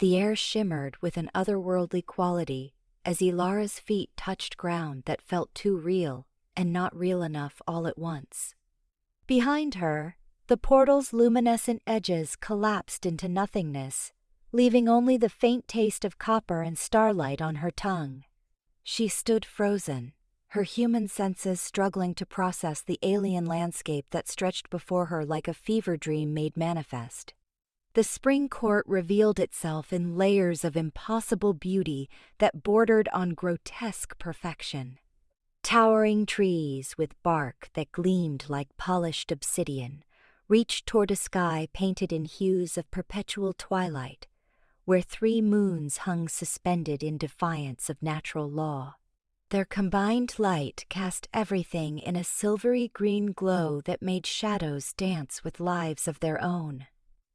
The air shimmered with an otherworldly quality as Elara's feet touched ground that felt too real and not real enough all at once. Behind her, the portal's luminescent edges collapsed into nothingness, leaving only the faint taste of copper and starlight on her tongue. She stood frozen, her human senses struggling to process the alien landscape that stretched before her like a fever dream made manifest. The spring court revealed itself in layers of impossible beauty that bordered on grotesque perfection. Towering trees with bark that gleamed like polished obsidian reached toward a sky painted in hues of perpetual twilight, where 3 moons hung suspended in defiance of natural law. Their combined light cast everything in a silvery green glow that made shadows dance with lives of their own.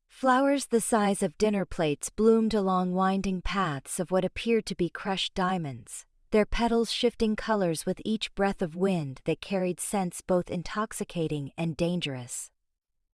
Flowers the size of dinner plates bloomed along winding paths of what appeared to be crushed diamonds, their petals shifting colors with each breath of wind that carried scents both intoxicating and dangerous.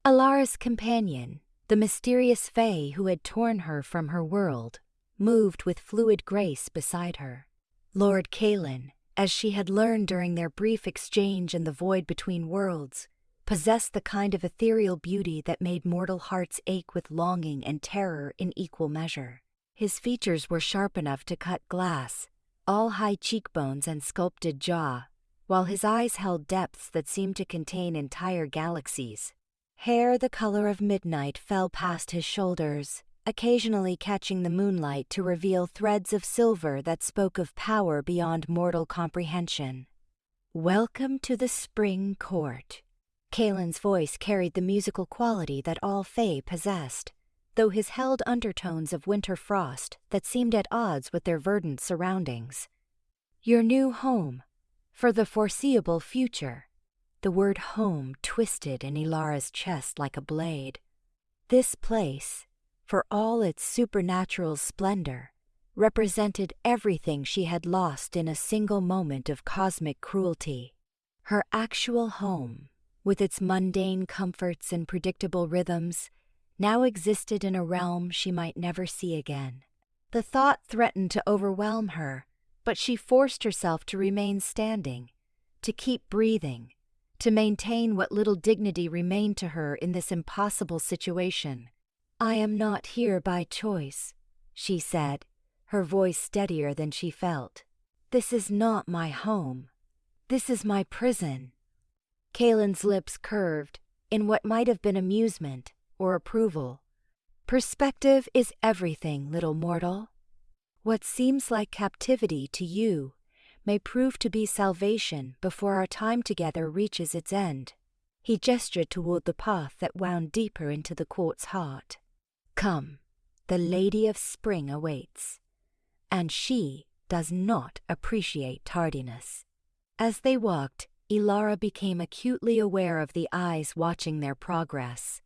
Elara's companion, the mysterious fae who had torn her from her world, moved with fluid grace beside her. Lord Kaelen, as she had learned during their brief exchange in the void between worlds, possessed the kind of ethereal beauty that made mortal hearts ache with longing and terror in equal measure. His features were sharp enough to cut glass, all high cheekbones and sculpted jaw, while his eyes held depths that seemed to contain entire galaxies. Hair the color of midnight fell past his shoulders, occasionally catching the moonlight to reveal threads of silver that spoke of power beyond mortal comprehension. "Welcome to the Spring Court." Kaelen's voice carried the musical quality that all fae possessed, though his held undertones of winter frost that seemed at odds with their verdant surroundings. "Your new home, for the foreseeable future." The word home twisted in Elara's chest like a blade. This place, for all its supernatural splendor, represented everything she had lost in a single moment of cosmic cruelty. Her actual home, with its mundane comforts and predictable rhythms, now existed in a realm she might never see again. The thought threatened to overwhelm her, but she forced herself to remain standing, to keep breathing, to maintain what little dignity remained to her in this impossible situation. "I am not here by choice," she said, her voice steadier than she felt. "This is not my home. This is my prison." Kaelen's lips curved in what might have been amusement or approval. "Perspective is everything, little mortal. What seems like captivity to you may prove to be salvation before our time together reaches its end." He gestured toward the path that wound deeper into the court's heart. "Come, the Lady of Spring awaits, and she does not appreciate tardiness." As they walked, Elara became acutely aware of the eyes watching their progress.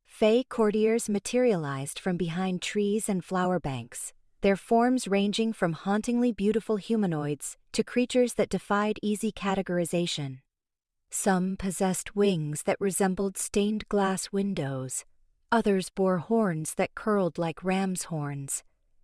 Fae courtiers materialized from behind trees and flower banks, their forms ranging from hauntingly beautiful humanoids to creatures that defied easy categorization. Some possessed wings that resembled stained glass windows, others bore horns that curled like ram's horns,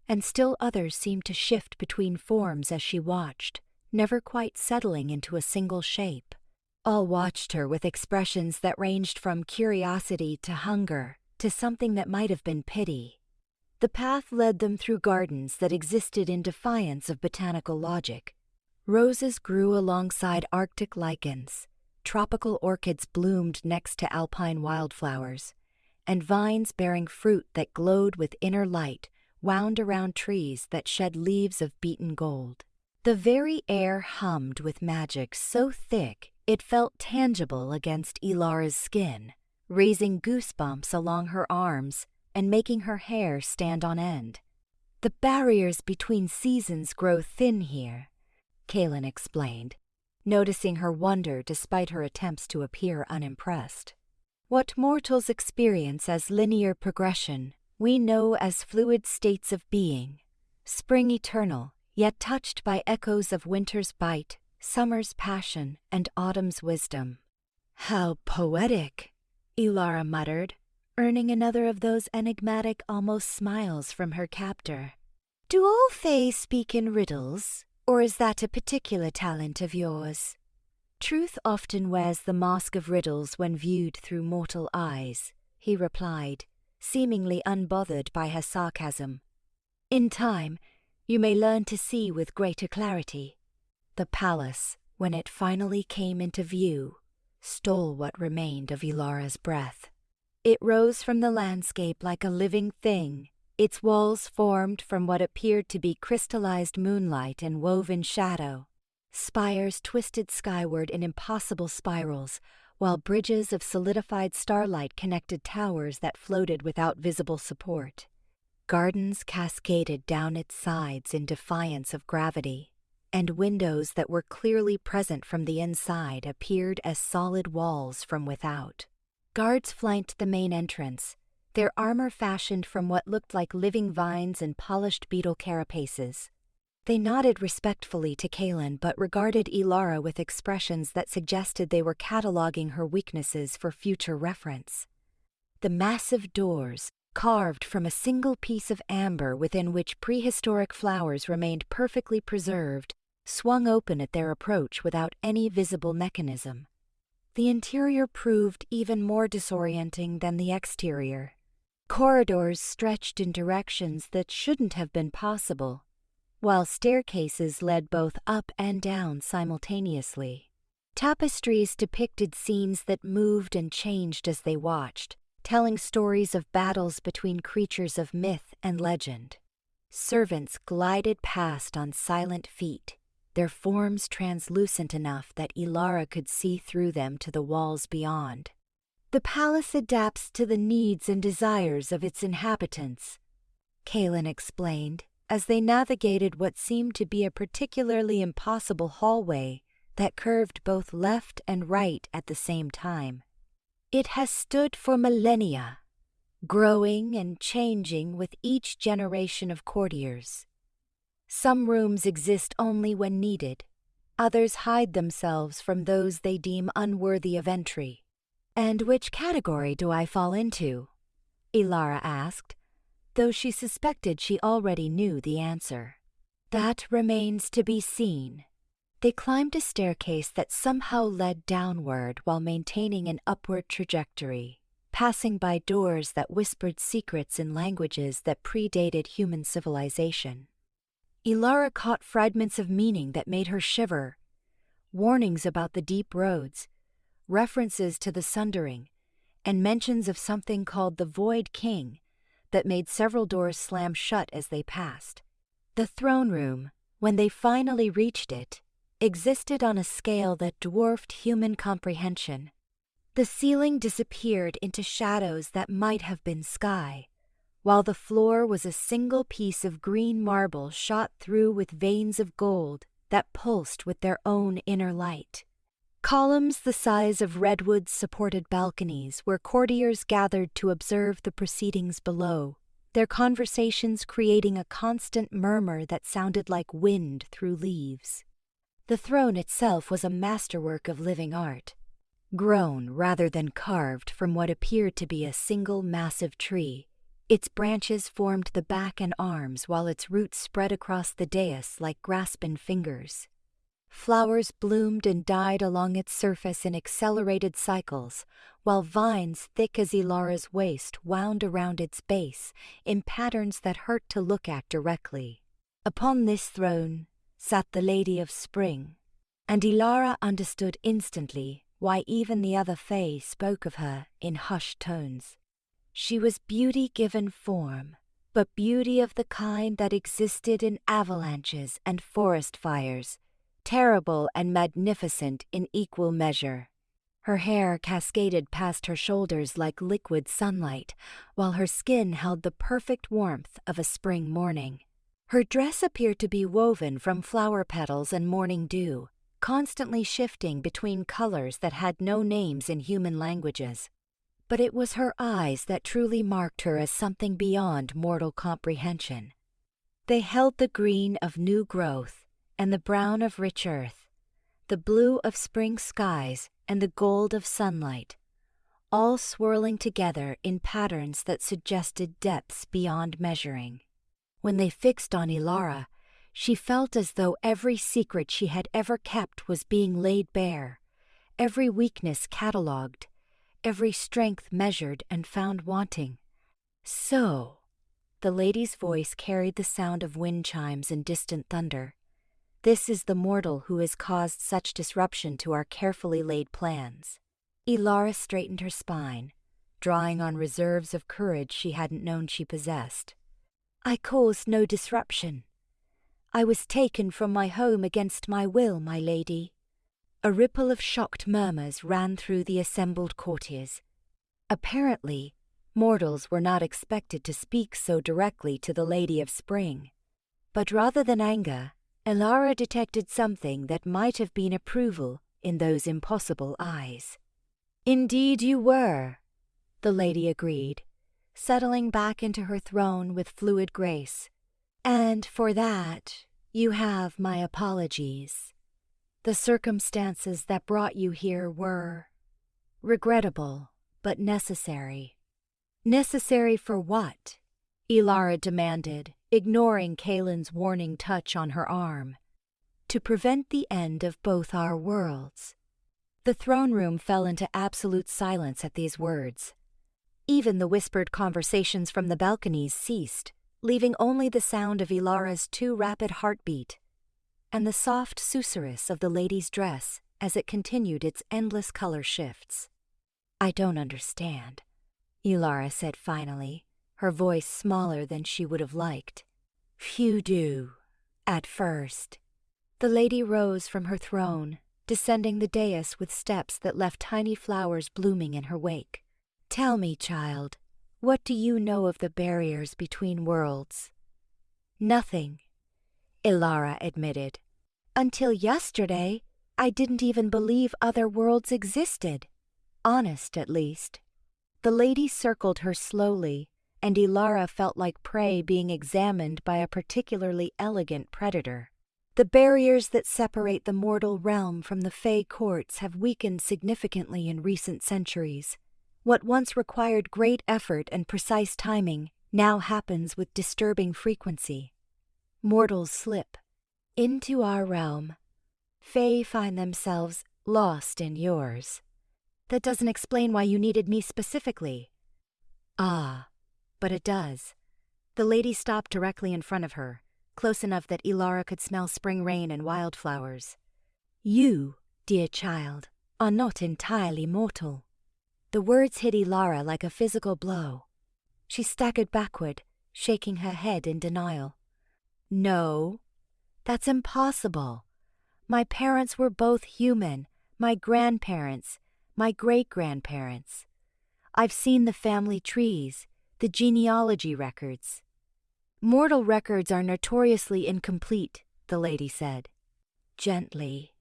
and still others seemed to shift between forms as she watched, never quite settling into a single shape. All watched her with expressions that ranged from curiosity to hunger to something that might have been pity. The path led them through gardens that existed in defiance of botanical logic. Roses grew alongside Arctic lichens, tropical orchids bloomed next to alpine wildflowers, and vines bearing fruit that glowed with inner light wound around trees that shed leaves of beaten gold. The very air hummed with magic so thick it felt tangible against Elara's skin, raising goosebumps along her arms and making her hair stand on end. "The barriers between seasons grow thin here," Kaelen explained, noticing her wonder despite her attempts to appear unimpressed. "What mortals experience as linear progression, we know as fluid states of being, spring eternal, yet touched by echoes of winter's bite, summer's passion, and autumn's wisdom." "How poetic," Elara muttered, earning another of those enigmatic almost smiles from her captor. "Do all fays speak in riddles, or is that a particular talent of yours?" "Truth often wears the mask of riddles when viewed through mortal eyes," he replied, seemingly unbothered by her sarcasm. "In time, you may learn to see with greater clarity." The palace, when it finally came into view, stole what remained of Elara's breath. It rose from the landscape like a living thing, its walls formed from what appeared to be crystallized moonlight and woven shadow. Spires twisted skyward in impossible spirals, while bridges of solidified starlight connected towers that floated without visible support. Gardens cascaded down its sides in defiance of gravity, and windows that were clearly present from the inside appeared as solid walls from without. Guards flanked the main entrance, their armor fashioned from what looked like living vines and polished beetle carapaces. They nodded respectfully to Kaelen but regarded Elara with expressions that suggested they were cataloging her weaknesses for future reference. The massive doors, carved from a single piece of amber within which prehistoric flowers remained perfectly preserved, swung open at their approach without any visible mechanism. The interior proved even more disorienting than the exterior. Corridors stretched in directions that shouldn't have been possible, while staircases led both up and down simultaneously. Tapestries depicted scenes that moved and changed as they watched, telling stories of battles between creatures of myth and legend. Servants glided past on silent feet, their forms translucent enough that Elara could see through them to the walls beyond. "The palace adapts to the needs and desires of its inhabitants," Kaelen explained, as they navigated what seemed to be a particularly impossible hallway that curved both left and right at the same time. "It has stood for millennia, growing and changing with each generation of courtiers. Some rooms exist only when needed, others hide themselves from those they deem unworthy of entry." "And which category do I fall into?" Elara asked, though she suspected she already knew the answer. "That remains to be seen." They climbed a staircase that somehow led downward while maintaining an upward trajectory, passing by doors that whispered secrets in languages that predated human civilization. Elara caught fragments of meaning that made her shiver, warnings about the deep roads, references to the Sundering, and mentions of something called the Void King that made several doors slam shut as they passed. The throne room, when they finally reached it, existed on a scale that dwarfed human comprehension. The ceiling disappeared into shadows that might have been sky, while the floor was a single piece of green marble shot through with veins of gold that pulsed with their own inner light. Columns the size of redwoods supported balconies where courtiers gathered to observe the proceedings below, their conversations creating a constant murmur that sounded like wind through leaves. The throne itself was a masterwork of living art, grown rather than carved from what appeared to be a single massive tree. Its branches formed the back and arms while its roots spread across the dais like grasping fingers. Flowers bloomed and died along its surface in accelerated cycles, while vines thick as Elara's waist wound around its base in patterns that hurt to look at directly. Upon this throne sat the Lady of Spring, and Elara understood instantly why even the other Fae spoke of her in hushed tones. She was beauty given form, but beauty of the kind that existed in avalanches and forest fires, terrible and magnificent in equal measure. Her hair cascaded past her shoulders like liquid sunlight, while her skin held the perfect warmth of a spring morning. Her dress appeared to be woven from flower petals and morning dew, constantly shifting between colors that had no names in human languages. But it was her eyes that truly marked her as something beyond mortal comprehension. They held the green of new growth and the brown of rich earth, the blue of spring skies and the gold of sunlight, all swirling together in patterns that suggested depths beyond measuring. When they fixed on Elara, she felt as though every secret she had ever kept was being laid bare, every weakness catalogued, every strength measured and found wanting. So, the lady's voice carried the sound of wind chimes and distant thunder. This is the mortal who has caused such disruption to our carefully laid plans. Elara straightened her spine, drawing on reserves of courage she hadn't known she possessed. I caused no disruption. I was taken from my home against my will, my lady. A ripple of shocked murmurs ran through the assembled courtiers. Apparently, mortals were not expected to speak so directly to the Lady of Spring. But rather than anger, Elara detected something that might have been approval in those impossible eyes. Indeed you were, the lady agreed, settling back into her throne with fluid grace. And for that, you have my apologies. The circumstances that brought you here were regrettable, but necessary. Necessary for what? Elara demanded, ignoring Kaelen's warning touch on her arm. To prevent the end of both our worlds. The throne room fell into absolute silence at these words. Even the whispered conversations from the balconies ceased, leaving only the sound of Elara's too rapid heartbeat and the soft susurrus of the lady's dress as it continued its endless color shifts. I don't understand, Elara said finally, her voice smaller than she would have liked. Few do, at first. The lady rose from her throne, descending the dais with steps that left tiny flowers blooming in her wake. Tell me, child, what do you know of the barriers between worlds? Nothing, Elara admitted. Until yesterday, I didn't even believe other worlds existed. Honest, at least. The lady circled her slowly, and Elara felt like prey being examined by a particularly elegant predator. The barriers that separate the mortal realm from the Fey courts have weakened significantly in recent centuries. What once required great effort and precise timing now happens with disturbing frequency. Mortals slip into our realm. Fey find themselves lost in yours. That doesn't explain why you needed me specifically. Ah, but it does. The lady stopped directly in front of her, close enough that Elara could smell spring rain and wildflowers. You, dear child, are not entirely mortal. The words hit Elara like a physical blow. She staggered backward, shaking her head in denial. No, that's impossible. My parents were both human, my grandparents, my great-grandparents. I've seen the family trees, the genealogy records. Mortal records are notoriously incomplete, the lady said. Gently.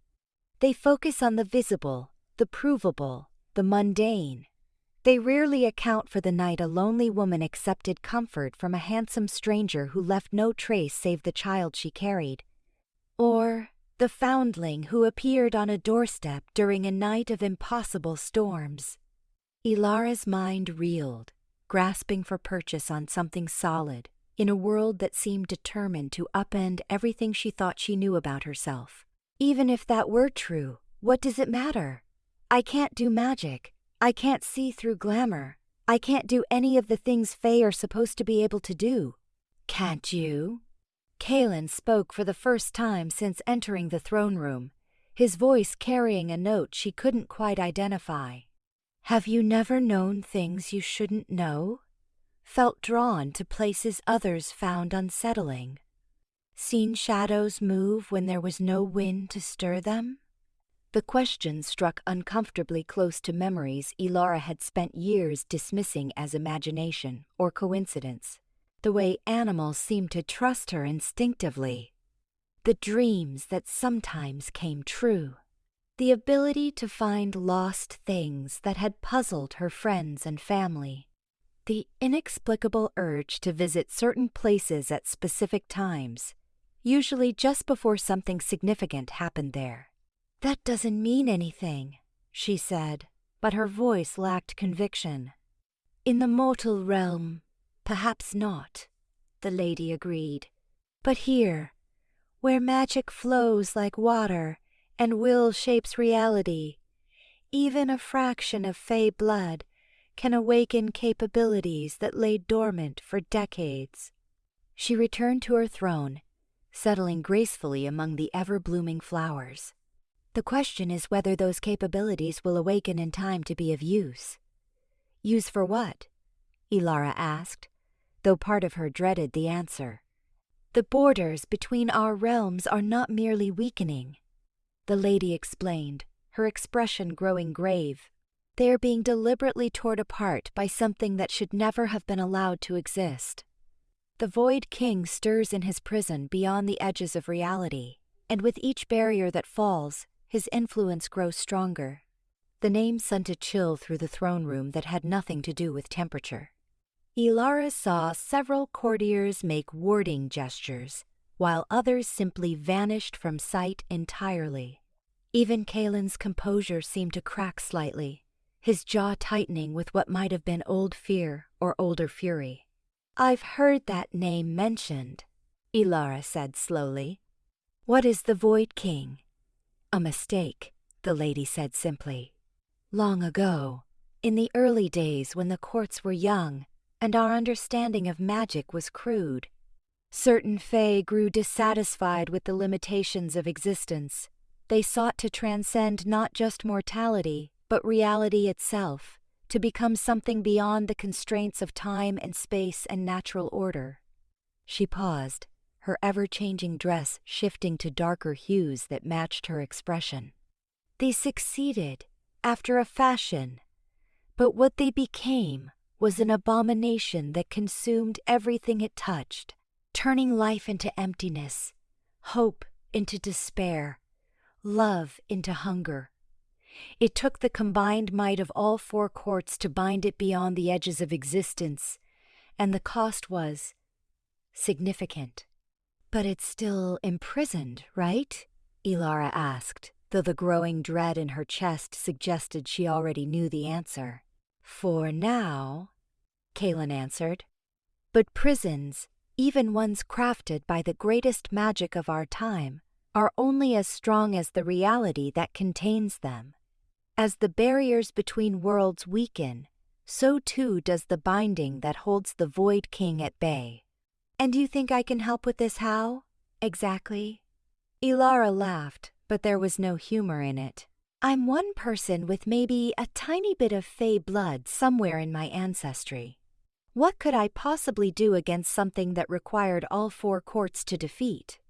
They focus on the visible, the provable, the mundane. They rarely account for the night a lonely woman accepted comfort from a handsome stranger who left no trace save the child she carried. Or the foundling who appeared on a doorstep during a night of impossible storms. Elara's mind reeled, grasping for purchase on something solid, in a world that seemed determined to upend everything she thought she knew about herself. Even if that were true, what does it matter? I can't do magic. I can't see through glamour. I can't do any of the things Fae are supposed to be able to do. Can't you? Kaelen spoke for the first time since entering the throne room, his voice carrying a note she couldn't quite identify. Have you never known things you shouldn't know? Felt drawn to places others found unsettling? Seen shadows move when there was no wind to stir them? The question struck uncomfortably close to memories Elara had spent years dismissing as imagination or coincidence, the way animals seemed to trust her instinctively. The dreams that sometimes came true. The ability to find lost things that had puzzled her friends and family. The inexplicable urge to visit certain places at specific times, usually just before something significant happened there. That doesn't mean anything, she said, but her voice lacked conviction. "In the mortal realm, perhaps not," the lady agreed. "But here, where magic flows like water and will shapes reality, even a fraction of fey blood can awaken capabilities that lay dormant for decades." She returned to her throne, settling gracefully among the ever-blooming flowers. "The question is whether those capabilities will awaken in time to be of use." "Use for what?" Elara asked, though part of her dreaded the answer. "The borders between our realms are not merely weakening," the lady explained, her expression growing grave. "They are being deliberately torn apart by something that should never have been allowed to exist. The Void King stirs in his prison beyond the edges of reality, and with each barrier that falls, his influence grows stronger." The name sent a chill through the throne room that had nothing to do with temperature. Elara saw several courtiers make warding gestures, while others simply vanished from sight entirely. Even Kaelen's composure seemed to crack slightly, his jaw tightening with what might have been old fear or older fury. "I've heard that name mentioned," Elara said slowly. "What is the Void King?" "A mistake," the lady said simply. "Long ago, in the early days when the courts were young and our understanding of magic was crude, certain fae grew dissatisfied with the limitations of existence. They sought to transcend not just mortality, but reality itself, to become something beyond the constraints of time and space and natural order." She paused, her ever-changing dress shifting to darker hues that matched her expression. "They succeeded, after a fashion, but what they became was an abomination that consumed everything it touched, turning life into emptiness, hope into despair, love into hunger. It took the combined might of all four courts to bind it beyond the edges of existence, and the cost was significant." "But it's still imprisoned, right?" Elara asked, though the growing dread in her chest suggested she already knew the answer. "For now," Kaelen answered. "But prisons, even ones crafted by the greatest magic of our time, are only as strong as the reality that contains them. As the barriers between worlds weaken, so too does the binding that holds the Void King at bay." "And you think I can help with this how, exactly?" Elara laughed, but there was no humor in it. "I'm one person with maybe a tiny bit of fey blood somewhere in my ancestry. What could I possibly do against something that required all four courts to defeat?"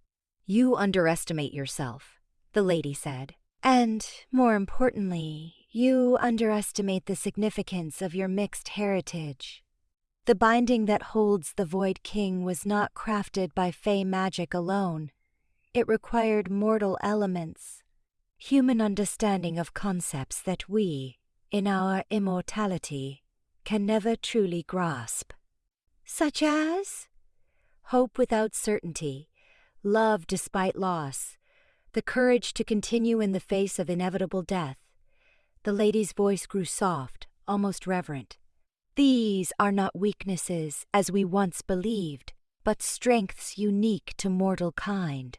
"You underestimate yourself," the lady said. "And, more importantly, you underestimate the significance of your mixed heritage. The binding that holds the Void King was not crafted by fey magic alone. It required mortal elements, human understanding of concepts that we, in our immortality, can never truly grasp." "Such as?" "Hope without certainty, love despite loss, the courage to continue in the face of inevitable death." The lady's voice grew soft, almost reverent. "These are not weaknesses, as we once believed, but strengths unique to mortal kind.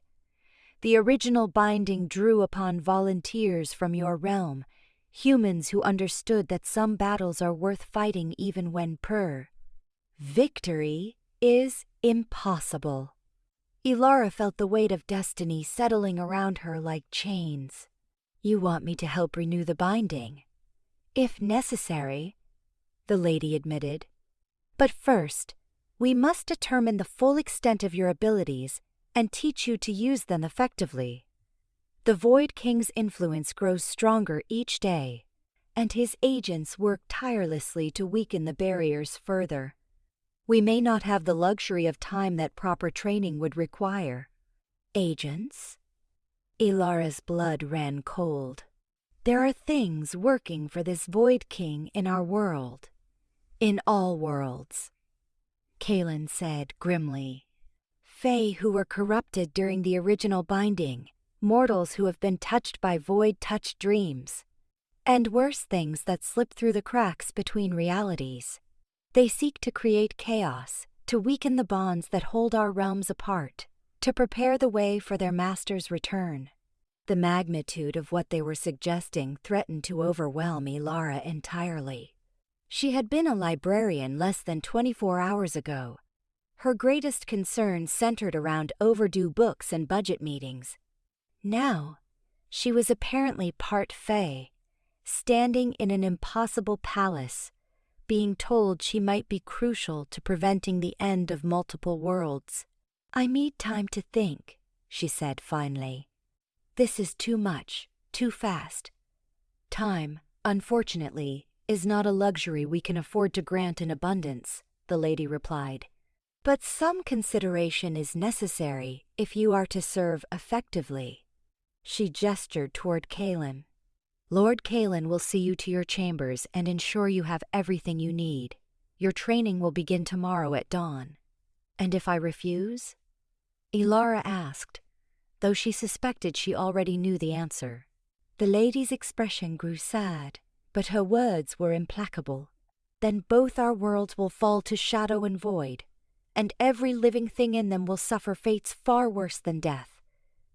The original binding drew upon volunteers from your realm, humans who understood that some battles are worth fighting even when victory is impossible." Elara felt the weight of destiny settling around her like chains. "You want me to help renew the binding?" "If necessary," the lady admitted. "But first, we must determine the full extent of your abilities and teach you to use them effectively. The Void King's influence grows stronger each day, and his agents work tirelessly to weaken the barriers further. We may not have the luxury of time that proper training would require." "Agents?" Elara's blood ran cold. "There are things working for this Void King in our world. In all worlds," Kaelen said grimly. "Fae who were corrupted during the original binding, mortals who have been touched by void-touched dreams. and worse things that slip through the cracks between realities. They seek to create chaos, to weaken the bonds that hold our realms apart, to prepare the way for their master's return. The magnitude of what they were suggesting threatened to overwhelm Elara entirely. She had been a librarian less than 24 hours ago. Her greatest concern centered around overdue books and budget meetings. Now, she was apparently part fae, standing in an impossible palace, being told she might be crucial to preventing the end of multiple worlds. "I need time to think," she said finally. "This is too much, too fast. Time, unfortunately, is not a luxury we can afford to grant in abundance," the lady replied. "But some consideration is necessary if you are to serve effectively." She gestured toward Kaelen. "Lord Kaelen will see you to your chambers and ensure you have everything you need. Your training will begin tomorrow at dawn." "And if I refuse?" Elara asked, though she suspected she already knew the answer. The lady's expression grew sad, but her words were implacable. "Then both our worlds will fall to shadow and void, and every living thing in them will suffer fates far worse than death.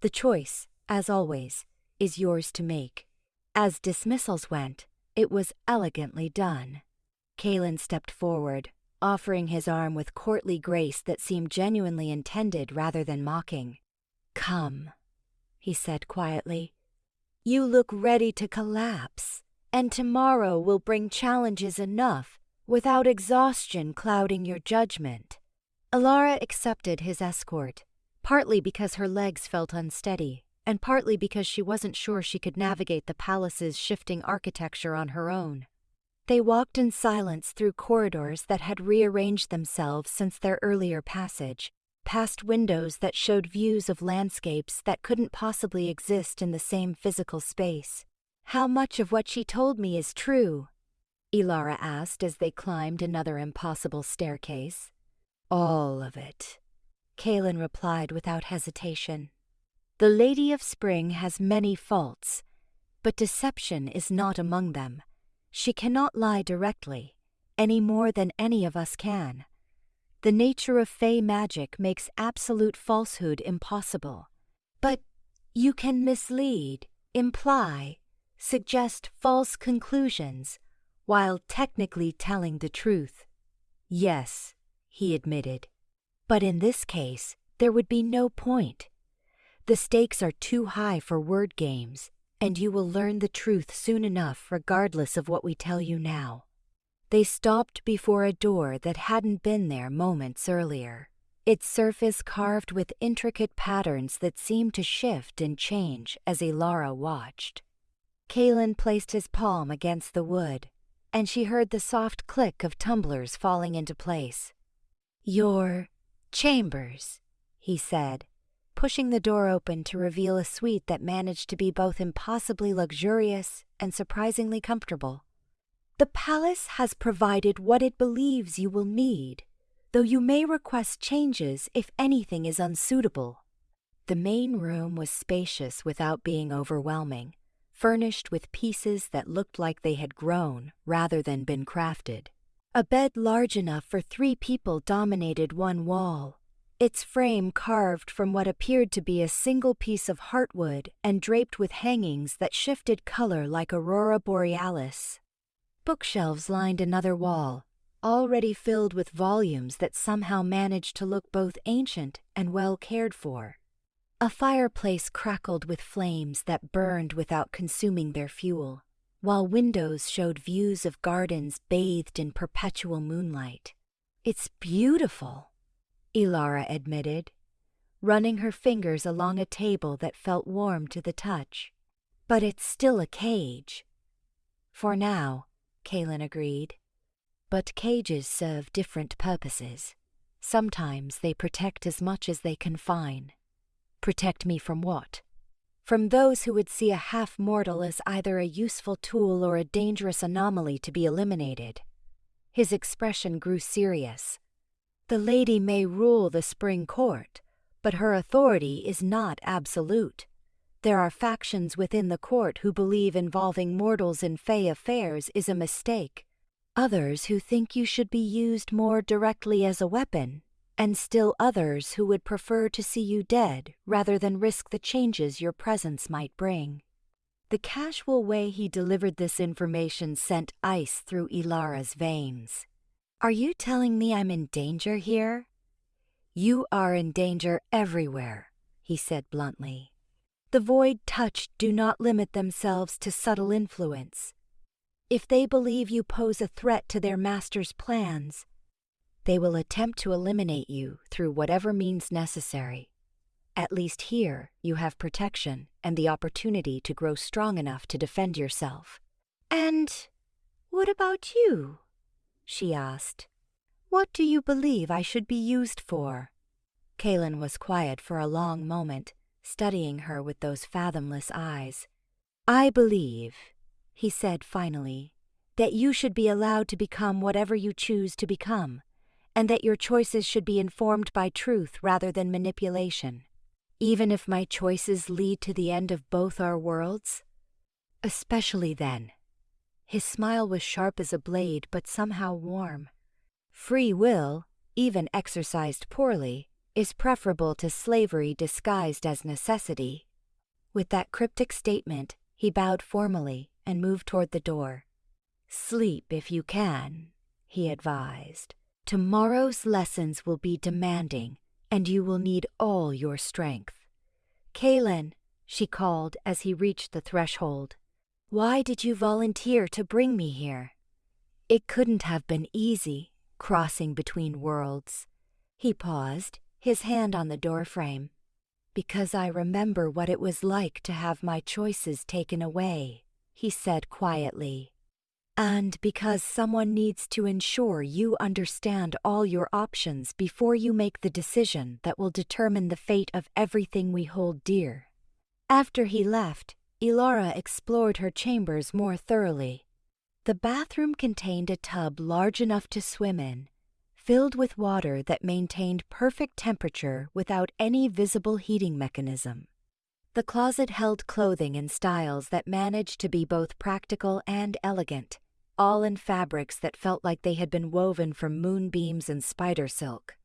The choice, as always, is yours to make." As dismissals went, it was elegantly done. Kaelen stepped forward, offering his arm with courtly grace that seemed genuinely intended rather than mocking. "Come," he said quietly. "You look ready to collapse, and tomorrow will bring challenges enough without exhaustion clouding your judgment." Elara accepted his escort, partly because her legs felt unsteady, and partly because she wasn't sure she could navigate the palace's shifting architecture on her own. They walked in silence through corridors that had rearranged themselves since their earlier passage, past windows that showed views of landscapes that couldn't possibly exist in the same physical space. "How much of what she told me is true?" Elara asked as they climbed another impossible staircase. "All of it," Kaelen replied without hesitation. "The Lady of Spring has many faults, but deception is not among them. She cannot lie directly, any more than any of us can. The nature of fey magic makes absolute falsehood impossible. But you can mislead, imply, suggest false conclusions, while technically telling the truth." "Yes," he admitted. "But in this case, there would be no point. The stakes are too high for word games, and you will learn the truth soon enough regardless of what we tell you now." They stopped before a door that hadn't been there moments earlier, its surface carved with intricate patterns that seemed to shift and change as Elara watched. Kaelen placed his palm against the wood, and she heard the soft click of tumblers falling into place. "Your chambers," he said, pushing the door open to reveal a suite that managed to be both impossibly luxurious and surprisingly comfortable. "The palace has provided what it believes you will need, though you may request changes if anything is unsuitable." The main room was spacious without being overwhelming, furnished with pieces that looked like they had grown rather than been crafted. A bed large enough for 3 people dominated one wall, its frame carved from what appeared to be a single piece of heartwood and draped with hangings that shifted color like aurora borealis. Bookshelves lined another wall, already filled with volumes that somehow managed to look both ancient and well cared for. A fireplace crackled with flames that burned without consuming their fuel, while windows showed views of gardens bathed in perpetual moonlight. "It's beautiful," Elara admitted, running her fingers along a table that felt warm to the touch. "But it's still a cage." "For now," Kaelen agreed. "But cages serve different purposes. Sometimes they protect as much as they confine." "Protect me from what?" "From those who would see a half-mortal as either a useful tool or a dangerous anomaly to be eliminated." His expression grew serious. "The lady may rule the spring court, but her authority is not absolute. There are factions within the court who believe involving mortals in fey affairs is a mistake, others who think you should be used more directly as a weapon, and still others who would prefer to see you dead rather than risk the changes your presence might bring. The casual way he delivered this information sent ice through Elara's veins. Are you telling me I'm in danger here? You are in danger everywhere, he said bluntly. The void touched do not limit themselves to subtle influence. If they believe you pose a threat to their master's plans, they will attempt to eliminate you through whatever means necessary. At least here you have protection and the opportunity to grow strong enough to defend yourself. And what about you? She asked. What do you believe I should be used for? Kaelen was quiet for a long moment, studying her with those fathomless eyes. I believe, he said finally, that you should be allowed to become whatever you choose to become, and that your choices should be informed by truth rather than manipulation. Even if my choices lead to the end of both our worlds? Especially then. His smile was sharp as a blade but somehow warm. Free will, even exercised poorly, is preferable to slavery disguised as necessity. With that cryptic statement, he bowed formally and moved toward the door. Sleep if you can, he advised. Tomorrow's lessons will be demanding, and you will need all your strength. Kaelen, she called as he reached the threshold. Why did you volunteer to bring me here? It couldn't have been easy, crossing between worlds. He paused, his hand on the doorframe. Because I remember what it was like to have my choices taken away, he said quietly. And because someone needs to ensure you understand all your options before you make the decision that will determine the fate of everything we hold dear. After he left, Elara explored her chambers more thoroughly. The bathroom contained a tub large enough to swim in, filled with water that maintained perfect temperature without any visible heating mechanism. The closet held clothing in styles that managed to be both practical and elegant, all in fabrics that felt like they had been woven from moonbeams and spider silk.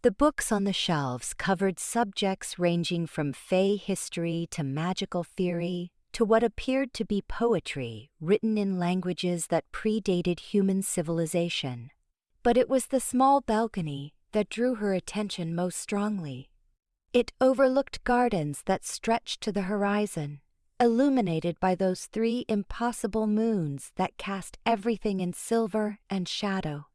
The books on the shelves covered subjects ranging from fey history to magical theory to what appeared to be poetry written in languages that predated human civilization. But it was the small balcony that drew her attention most strongly. It overlooked gardens that stretched to the horizon, illuminated by those 3 impossible moons that cast everything in silver and shadow.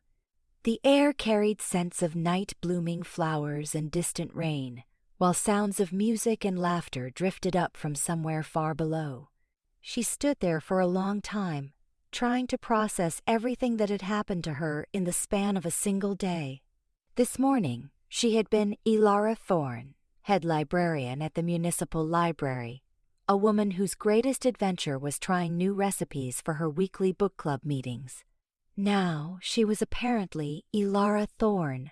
The air carried scents of night-blooming flowers and distant rain, while sounds of music and laughter drifted up from somewhere far below. She stood there for a long time, trying to process everything that had happened to her in the span of a single day. This morning, she had been Elara Thorne, head librarian at the municipal library, a woman whose greatest adventure was trying new recipes for her weekly book club meetings. Now she was apparently Elara Thorne,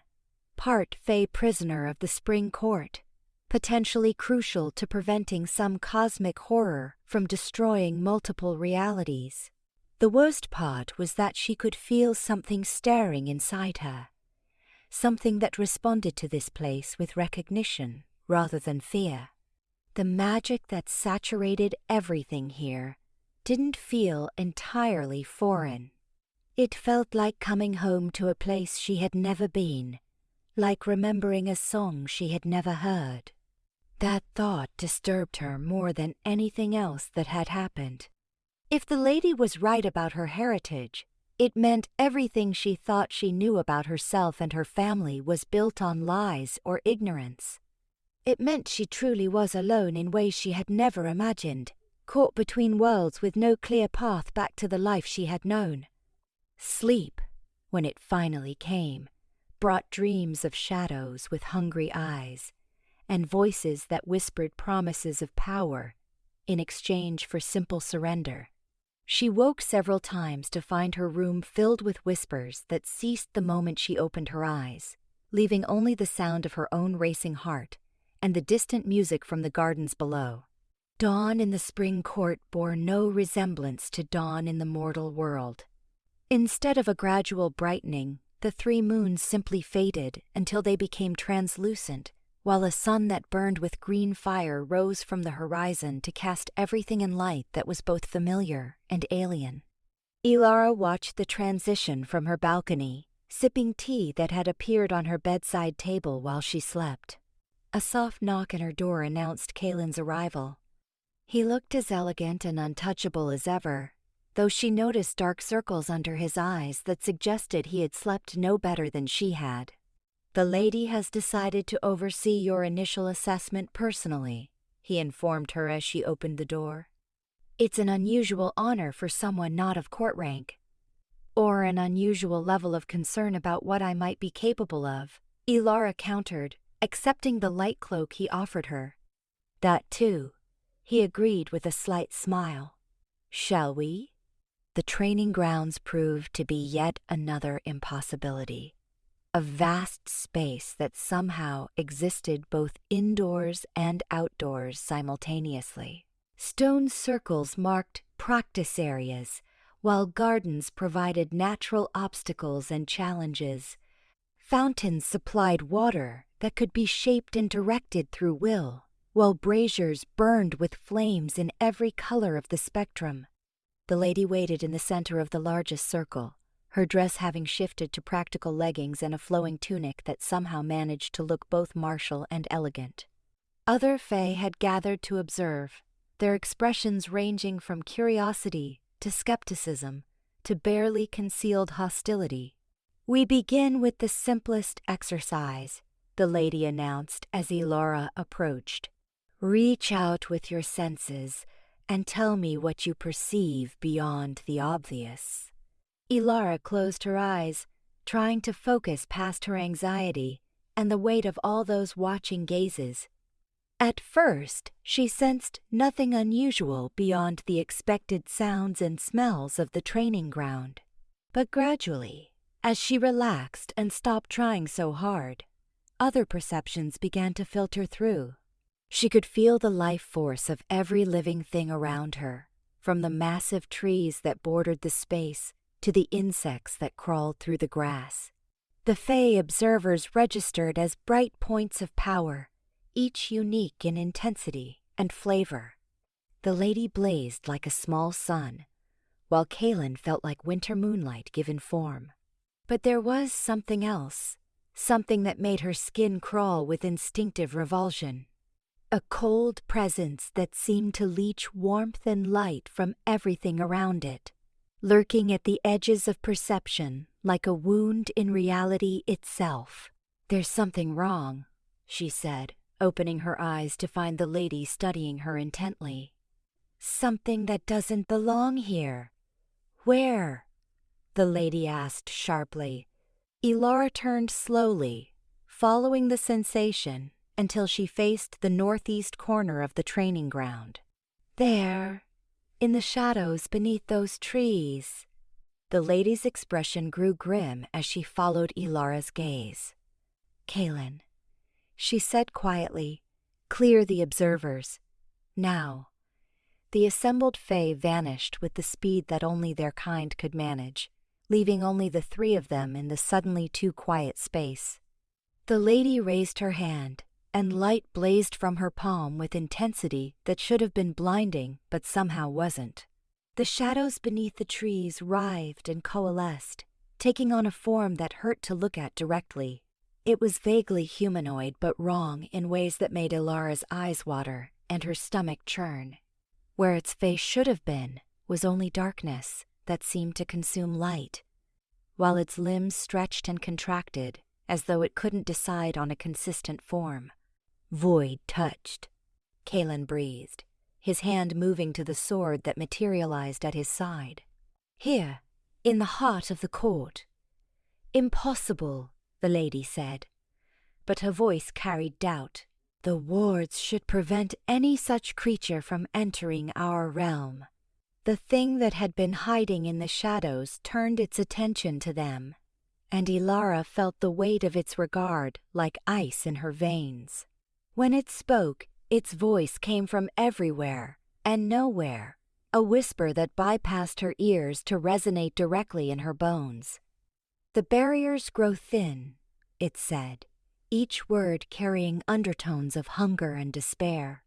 part fey prisoner of the Spring Court, potentially crucial to preventing some cosmic horror from destroying multiple realities. The worst part was that she could feel something stirring inside her, something that responded to this place with recognition rather than fear. The magic that saturated everything here didn't feel entirely foreign. It felt like coming home to a place she had never been, like remembering a song she had never heard. That thought disturbed her more than anything else that had happened. If the lady was right about her heritage, it meant everything she thought she knew about herself and her family was built on lies or ignorance. It meant she truly was alone in ways she had never imagined, caught between worlds with no clear path back to the life she had known. Sleep, when it finally came, brought dreams of shadows with hungry eyes, and voices that whispered promises of power in exchange for simple surrender. She woke several times to find her room filled with whispers that ceased the moment she opened her eyes, leaving only the sound of her own racing heart and the distant music from the gardens below. Dawn in the spring court bore no resemblance to dawn in the mortal world. Instead of a gradual brightening, the 3 moons simply faded until they became translucent, while a sun that burned with green fire rose from the horizon to cast everything in light that was both familiar and alien. Elara watched the transition from her balcony, sipping tea that had appeared on her bedside table while she slept. A soft knock at her door announced Kaelen's arrival. He looked as elegant and untouchable as ever, though she noticed dark circles under his eyes that suggested he had slept no better than she had. "The lady has decided to oversee your initial assessment personally," he informed her as she opened the door. "It's an unusual honor for someone not of court rank." "Or an unusual level of concern about what I might be capable of," Elara countered, accepting the light cloak he offered her. "That too," he agreed with a slight smile. "Shall we?" The training grounds proved to be yet another impossibility. A vast space that somehow existed both indoors and outdoors simultaneously. Stone circles marked practice areas, while gardens provided natural obstacles and challenges. Fountains supplied water that could be shaped and directed through will, while braziers burned with flames in every color of the spectrum. The lady waited in the center of the largest circle, her dress having shifted to practical leggings and a flowing tunic that somehow managed to look both martial and elegant. Other fae had gathered to observe, their expressions ranging from curiosity to skepticism to barely concealed hostility. "We begin with the simplest exercise," the lady announced as Elara approached. "Reach out with your senses and tell me what you perceive beyond the obvious." Elara closed her eyes, trying to focus past her anxiety and the weight of all those watching gazes. At first, she sensed nothing unusual beyond the expected sounds and smells of the training ground. But gradually, as she relaxed and stopped trying so hard, other perceptions began to filter through. She could feel the life force of every living thing around her, from the massive trees that bordered the space to the insects that crawled through the grass. The fae observers registered as bright points of power, each unique in intensity and flavor. The lady blazed like a small sun, while Kaelen felt like winter moonlight given form. But there was something else, something that made her skin crawl with instinctive revulsion. A cold presence that seemed to leach warmth and light from everything around it, lurking at the edges of perception like a wound in reality itself. "There's something wrong," she said, opening her eyes to find the lady studying her intently. "Something that doesn't belong here." "Where?" the lady asked sharply. Elara turned slowly, following the sensation until she faced the northeast corner of the training ground. "There, in the shadows beneath those trees." The lady's expression grew grim as she followed Elara's gaze. "Kaelen," she said quietly, "clear the observers. Now." The assembled fae vanished with the speed that only their kind could manage, leaving only the 3 of them in the suddenly too quiet space. The lady raised her hand, and light blazed from her palm with intensity that should have been blinding but somehow wasn't. The shadows beneath the trees writhed and coalesced, taking on a form that hurt to look at directly. It was vaguely humanoid but wrong in ways that made Elara's eyes water and her stomach churn. Where its face should have been was only darkness that seemed to consume light, while its limbs stretched and contracted as though it couldn't decide on a consistent form. "Void touched," Kaelen breathed, his hand moving to the sword that materialized at his side. "Here, in the heart of the court." "Impossible," the lady said, but her voice carried doubt. "The wards should prevent any such creature from entering our realm." The thing that had been hiding in the shadows turned its attention to them, and Elara felt the weight of its regard like ice in her veins. When it spoke, Its voice came from everywhere and nowhere, a whisper that bypassed her ears to resonate directly in her bones. "The barriers grow thin," it said, each word carrying undertones of hunger and despair.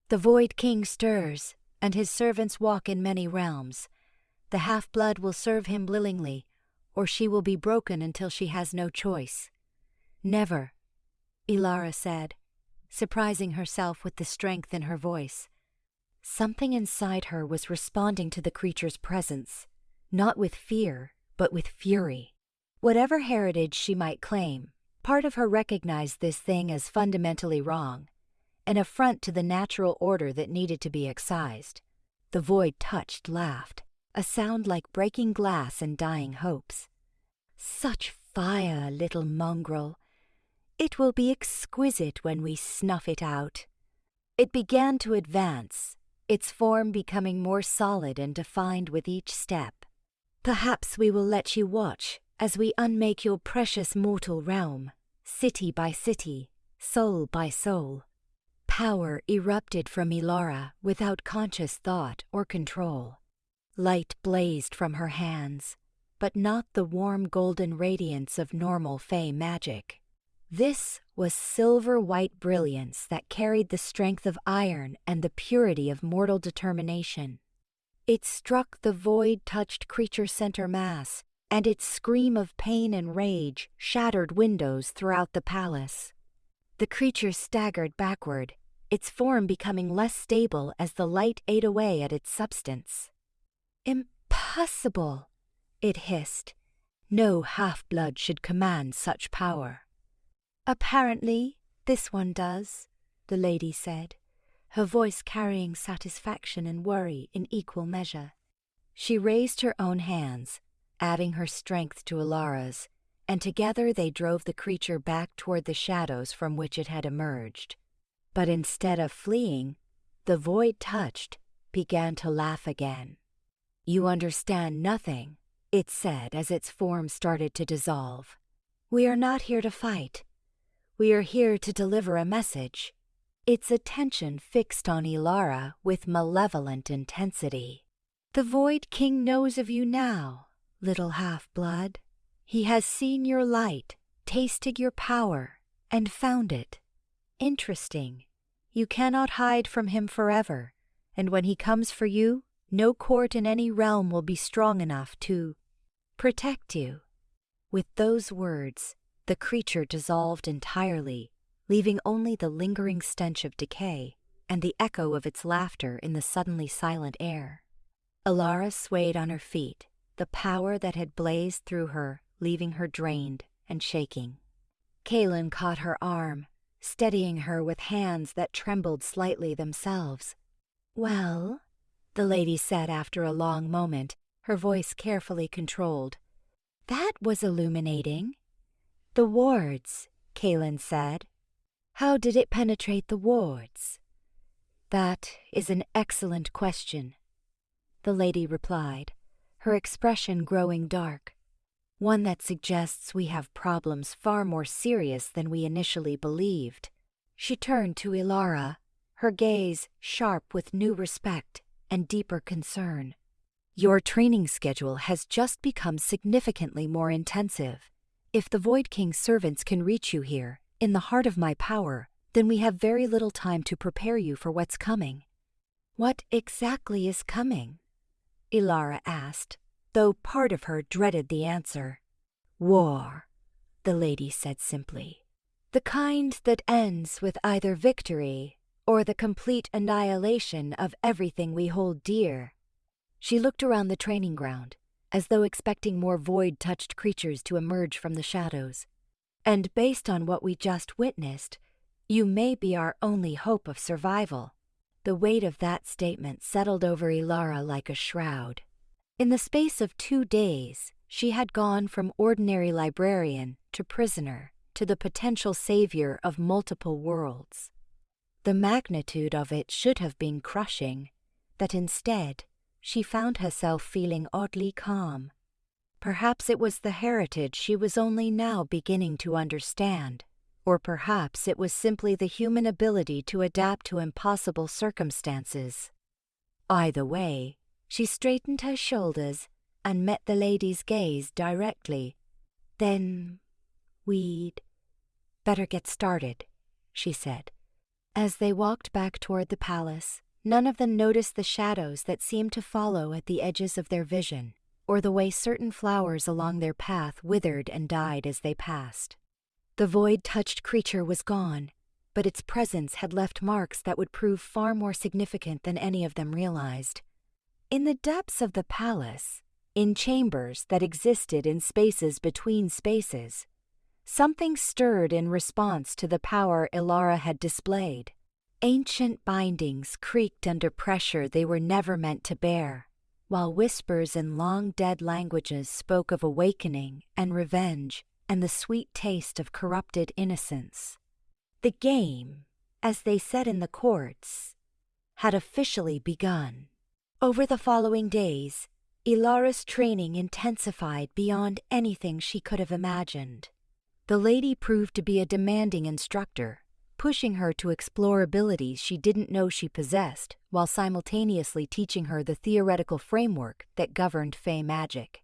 "The Void King stirs, and his servants walk in many realms. The half-blood will serve him willingly, or she will be broken until she has no choice." "Never," Elara said, surprising herself with the strength in her voice. Something inside her was responding to the creature's presence, not with fear, but with fury. Whatever heritage she might claim, part of her recognized this thing as fundamentally wrong, an affront to the natural order that needed to be excised. The void touched laughed, a sound like breaking glass and dying hopes. "Such fire, little mongrel. It will be exquisite when we snuff it out." It began to advance, its form becoming more solid and defined with each step. "Perhaps we will let you watch as we unmake your precious mortal realm, city by city, soul by soul." Power erupted from Elara without conscious thought or control. Light blazed from her hands, but not the warm golden radiance of normal Fey magic. This was silver-white brilliance that carried the strength of iron and the purity of mortal determination. It struck the void-touched creature's center mass, and its scream of pain and rage shattered windows throughout the palace. The creature staggered backward, its form becoming less stable as the light ate away at its substance. "Impossible," it hissed. "No half-blood should command such power." "Apparently, this one does," the lady said, her voice carrying satisfaction and worry in equal measure. She raised her own hands, adding her strength to Elara's, and together they drove the creature back toward the shadows from which it had emerged. But instead of fleeing, the void touched began to laugh again. "You understand nothing," it said as its form started to dissolve. "We are not here to fight. We are here to deliver a message." Its attention fixed on Elara with malevolent intensity. "The Void King knows of you now, little half-blood. He has seen your light, tasted your power, and found it. Interesting. You cannot hide from him forever, and when he comes for you, no court in any realm will be strong enough to protect you." With those words, the creature dissolved entirely, leaving only the lingering stench of decay and the echo of its laughter in the suddenly silent air. Elara swayed on her feet, the power that had blazed through her leaving her drained and shaking. Kaelen caught her arm, steadying her with hands that trembled slightly themselves. "Well," the lady said after a long moment, her voice carefully controlled. "That was illuminating." "The wards," Kaelen said. "How did it penetrate the wards?" "That is an excellent question," the lady replied, her expression growing dark. "One that suggests we have problems far more serious than we initially believed." She turned to Elara, her gaze sharp with new respect and deeper concern. "Your training schedule has just become significantly more intensive. If the Void King's servants can reach you here, in the heart of my power, then we have very little time to prepare you for what's coming." "What exactly is coming?" Elara asked, though part of her dreaded the answer. "War," the lady said simply. "The kind that ends with either victory or the complete annihilation of everything we hold dear." She looked around the training ground, as though expecting more void-touched creatures to emerge from the shadows. "And based on what we just witnessed, you may be our only hope of survival." The weight of that statement settled over Elara like a shroud. In the space of 2 days, she had gone from ordinary librarian to prisoner to the potential savior of multiple worlds. The magnitude of it should have been crushing, but instead, she found herself feeling oddly calm. Perhaps it was the heritage she was only now beginning to understand. or perhaps it was simply the human ability to adapt to impossible circumstances. Either way, she straightened her shoulders and met the lady's gaze directly. "Then we'd better get started," she said. As they walked back toward the palace, none of them noticed the shadows that seemed to follow at the edges of their vision, or the way certain flowers along their path withered and died as they passed. The void-touched creature was gone, but its presence had left marks that would prove far more significant than any of them realized. In the depths of the palace, in chambers that existed in spaces between spaces, something stirred in response to the power Elara had displayed. Ancient bindings creaked under pressure they were never meant to bear, while whispers in long-dead languages spoke of awakening and revenge and the sweet taste of corrupted innocence. The game, as they said in the courts, had officially begun. Over the following days, Elara's training intensified beyond anything she could have imagined. The lady proved to be a demanding instructor, pushing her to explore abilities she didn't know she possessed, while simultaneously teaching her the theoretical framework that governed Fey magic.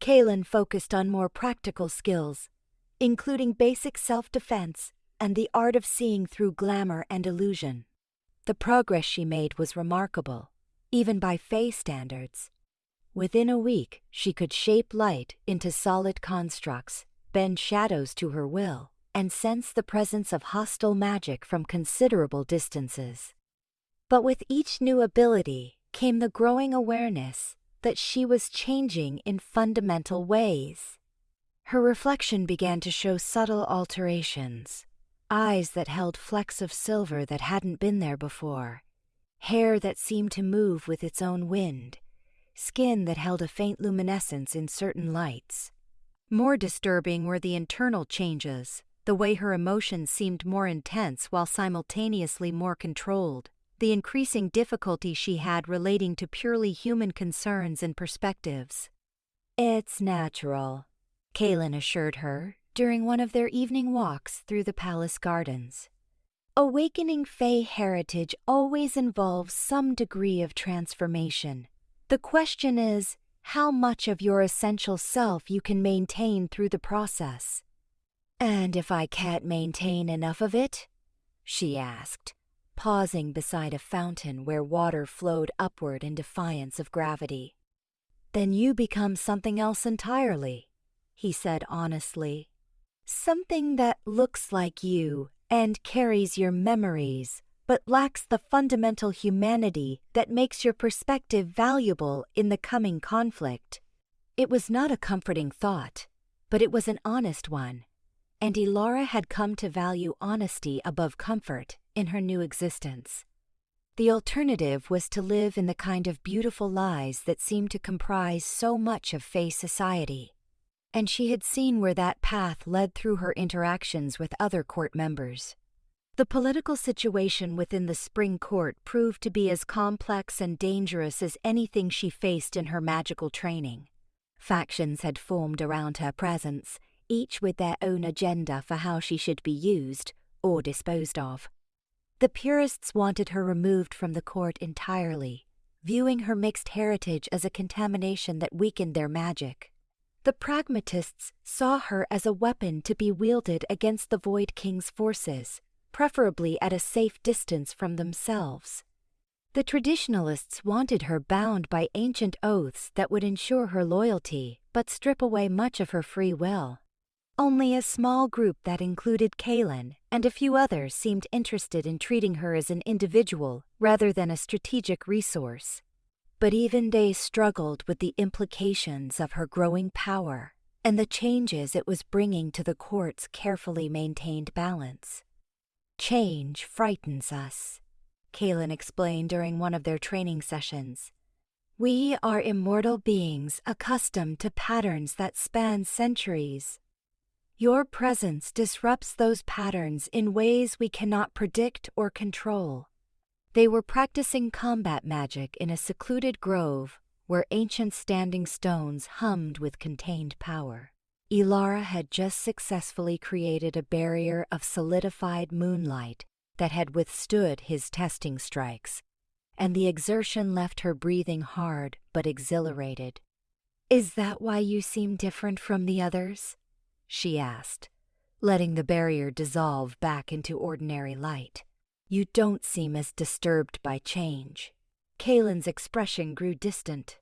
Kaelen focused on more practical skills, including basic self-defense and the art of seeing through glamour and illusion. The progress she made was remarkable, even by Fey standards. Within a week, she could shape light into solid constructs, bend shadows to her will, and sense the presence of hostile magic from considerable distances. But with each new ability came the growing awareness that she was changing in fundamental ways. Her reflection began to show subtle alterations, eyes that held flecks of silver that hadn't been there before, hair that seemed to move with its own wind, skin that held a faint luminescence in certain lights. More disturbing were the internal changes, the way her emotions seemed more intense while simultaneously more controlled, the increasing difficulty she had relating to purely human concerns and perspectives. "It's natural," Kaelen assured her during one of their evening walks through the palace gardens. "Awakening Fey heritage always involves some degree of transformation. The question is, how much of your essential self you can maintain through the process." "And if I can't maintain enough of it?" she asked, pausing beside a fountain where water flowed upward in defiance of gravity. "Then you become something else entirely," he said honestly. "Something that looks like you and carries your memories, but lacks the fundamental humanity that makes your perspective valuable in the coming conflict." It was not a comforting thought, but it was an honest one, and Elara had come to value honesty above comfort in her new existence. The alternative was to live in the kind of beautiful lies that seemed to comprise so much of Fey society, and she had seen where that path led through her interactions with other court members. The political situation within the Spring Court proved to be as complex and dangerous as anything she faced in her magical training. Factions had formed around her presence, each with their own agenda for how she should be used or disposed of. The purists wanted her removed from the court entirely, viewing her mixed heritage as a contamination that weakened their magic. The pragmatists saw her as a weapon to be wielded against the Void King's forces, preferably at a safe distance from themselves. The traditionalists wanted her bound by ancient oaths that would ensure her loyalty but strip away much of her free will. Only a small group that included Kaelen and a few others seemed interested in treating her as an individual rather than a strategic resource. But even they struggled with the implications of her growing power and the changes it was bringing to the court's carefully maintained balance. "Change frightens us," Kaelen explained during one of their training sessions. "We are immortal beings accustomed to patterns that span centuries. Your presence disrupts those patterns in ways we cannot predict or control." They were practicing combat magic in a secluded grove where ancient standing stones hummed with contained power. Elara had just successfully created a barrier of solidified moonlight that had withstood his testing strikes, and the exertion left her breathing hard but exhilarated. "Is that why you seem different from the others?" she asked, letting the barrier dissolve back into ordinary light. "You don't seem as disturbed by change." Kaelen's expression grew distant.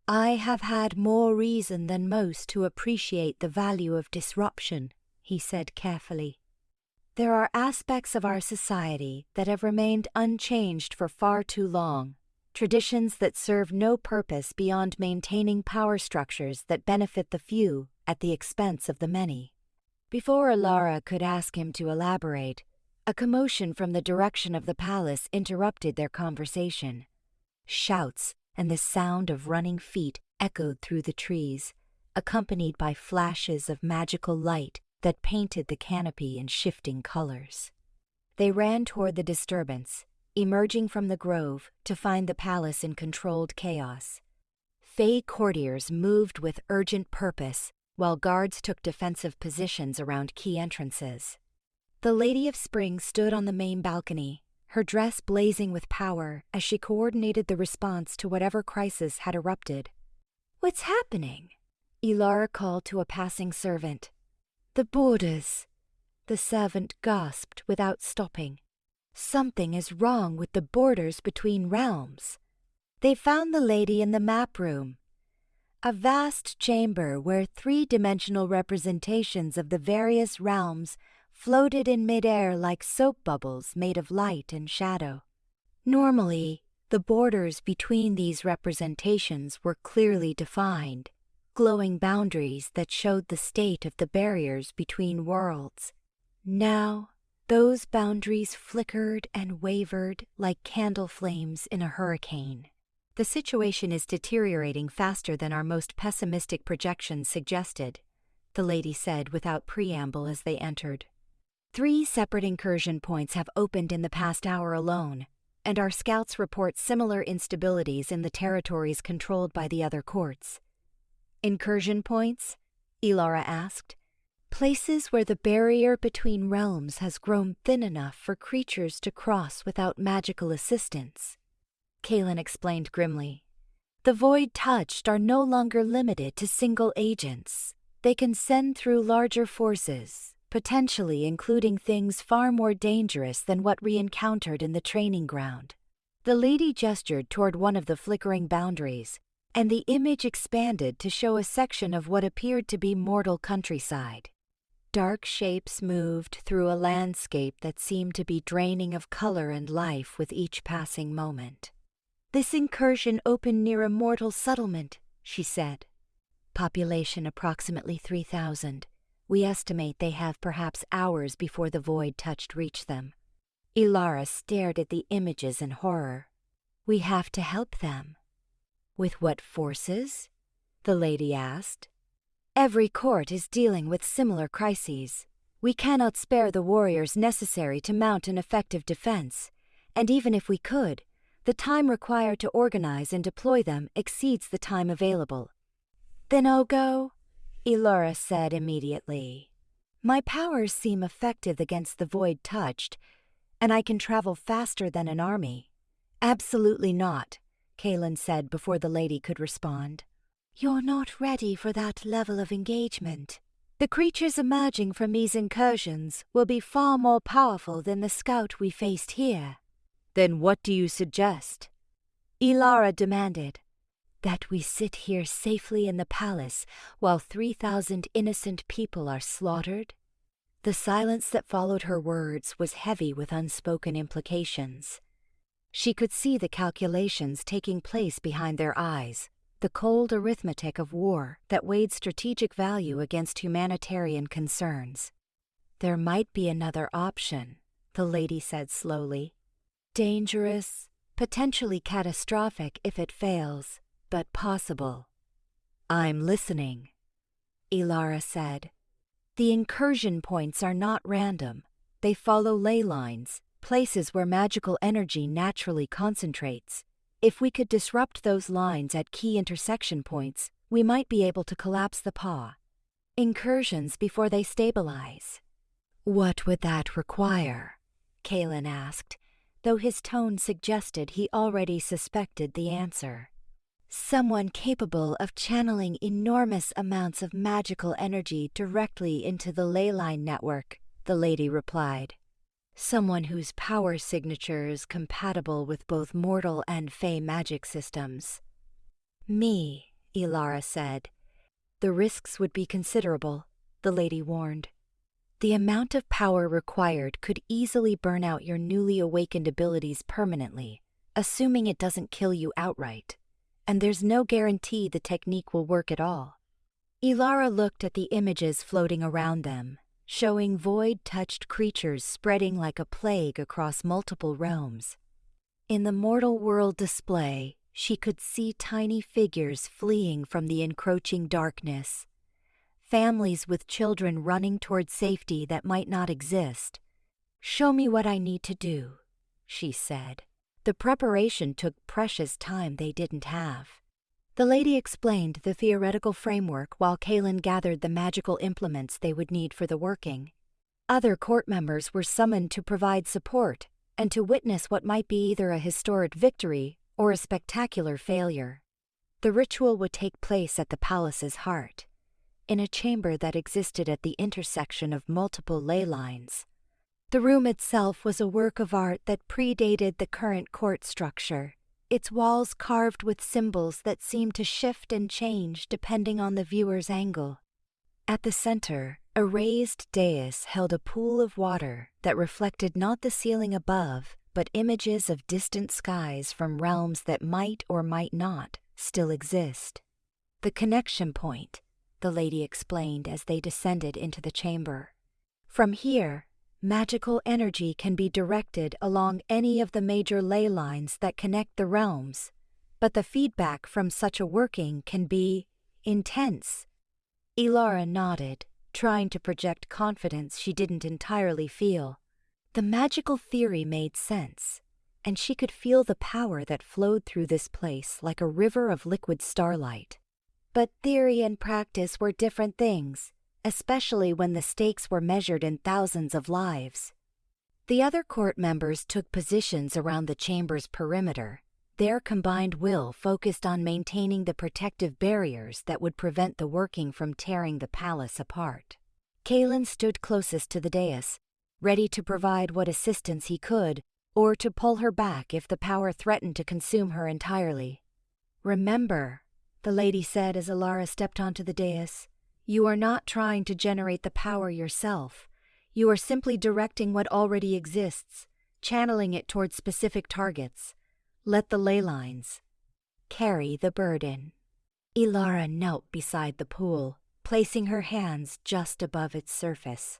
"I have had more reason than most to appreciate the value of disruption," he said carefully. "There are aspects of our society that have remained unchanged for far too long, traditions that serve no purpose beyond maintaining power structures that benefit the few at the expense of the many." Before Elara could ask him to elaborate, a commotion from the direction of the palace interrupted their conversation. Shouts and the sound of running feet echoed through the trees, accompanied by flashes of magical light that painted the canopy in shifting colors. They ran toward the disturbance, emerging from the grove to find the palace in controlled chaos. Fae courtiers moved with urgent purpose, while guards took defensive positions around key entrances. The Lady of Spring stood on the main balcony, her dress blazing with power as she coordinated the response to whatever crisis had erupted. "What's happening?" Elara called to a passing servant. "The borders," the servant gasped without stopping. "Something is wrong with the borders between realms." They found the lady in the map room, a vast chamber where three-dimensional representations of the various realms floated in midair like soap bubbles made of light and shadow. Normally, the borders between these representations were clearly defined, glowing boundaries that showed the state of the barriers between worlds. Now, those boundaries flickered and wavered like candle flames in a hurricane. "The situation is deteriorating faster than our most pessimistic projections suggested," the lady said without preamble as they entered. "3 separate incursion points have opened in the past hour alone, and our scouts report similar instabilities in the territories controlled by the other courts." "Incursion points?" Elara asked. "Places where the barrier between realms has grown thin enough for creatures to cross without magical assistance," Kaelen explained grimly. "The void touched are no longer limited to single agents. They can send through larger forces, potentially including things far more dangerous than what we encountered in the training ground." The lady gestured toward one of the flickering boundaries, and the image expanded to show a section of what appeared to be mortal countryside. Dark shapes moved through a landscape that seemed to be draining of color and life with each passing moment. "This incursion opened near a mortal settlement," she said. "Population approximately 3,000. We estimate they have perhaps hours before the void touched reached them." Elara stared at the images in horror. "We have to help them." "With what forces?" the lady asked. "Every court is dealing with similar crises. We cannot spare the warriors necessary to mount an effective defense, and even if we could, the time required to organize and deploy them exceeds the time available." "Then I'll go," Elara said immediately. "My powers seem effective against the void touched, and I can travel faster than an army." "Absolutely not," Kaelen said before the lady could respond. "You're not ready for that level of engagement. The creatures emerging from these incursions will be far more powerful than the scout we faced here." "Then what do you suggest?" Elara demanded. "That we sit here safely in the palace while 3,000 innocent people are slaughtered?" The silence that followed her words was heavy with unspoken implications. She could see the calculations taking place behind their eyes, the cold arithmetic of war that weighed strategic value against humanitarian concerns. "There might be another option," the lady said slowly. "Dangerous, potentially catastrophic if it fails, but possible." "I'm listening," Elara said. "The incursion points are not random. They follow ley lines, places where magical energy naturally concentrates. If we could disrupt those lines at key intersection points, we might be able to collapse the paw." incursions before they stabilize. What would that require? Kaelen asked, though his tone suggested he already suspected the answer. Someone capable of channeling enormous amounts of magical energy directly into the leyline network, the lady replied. Someone whose power signature is compatible with both mortal and fey magic systems. Me, Elara said. The risks would be considerable, the lady warned. The amount of power required could easily burn out your newly awakened abilities permanently, assuming it doesn't kill you outright. And there's no guarantee the technique will work at all. Elara looked at the images floating around them, showing void-touched creatures spreading like a plague across multiple realms. In the mortal world display, she could see tiny figures fleeing from the encroaching darkness, families with children running toward safety that might not exist. "Show me what I need to do," she said. The preparation took precious time they didn't have. The lady explained the theoretical framework while Kaelen gathered the magical implements they would need for the working. Other court members were summoned to provide support and to witness what might be either a historic victory or a spectacular failure. The ritual would take place at the palace's heart, in a chamber that existed at the intersection of multiple ley lines. The room itself was a work of art that predated the current court structure, its walls carved with symbols that seemed to shift and change depending on the viewer's angle. At the center, a raised dais held a pool of water that reflected not the ceiling above, but images of distant skies from realms that might or might not still exist. The connection point, the lady explained as they descended into the chamber. From here, magical energy can be directed along any of the major ley lines that connect the realms, but the feedback from such a working can be intense. Elara nodded, trying to project confidence she didn't entirely feel. The magical theory made sense, and she could feel the power that flowed through this place like a river of liquid starlight. But theory and practice were different things, especially when the stakes were measured in thousands of lives. The other court members took positions around the chamber's perimeter, their combined will focused on maintaining the protective barriers that would prevent the working from tearing the palace apart. Kaelen stood closest to the dais, ready to provide what assistance he could, or to pull her back if the power threatened to consume her entirely. "Remember," the lady said as Elara stepped onto the dais, "you are not trying to generate the power yourself. You are simply directing what already exists, channeling it towards specific targets. Let the ley lines carry the burden." Elara knelt beside the pool, placing her hands just above its surface.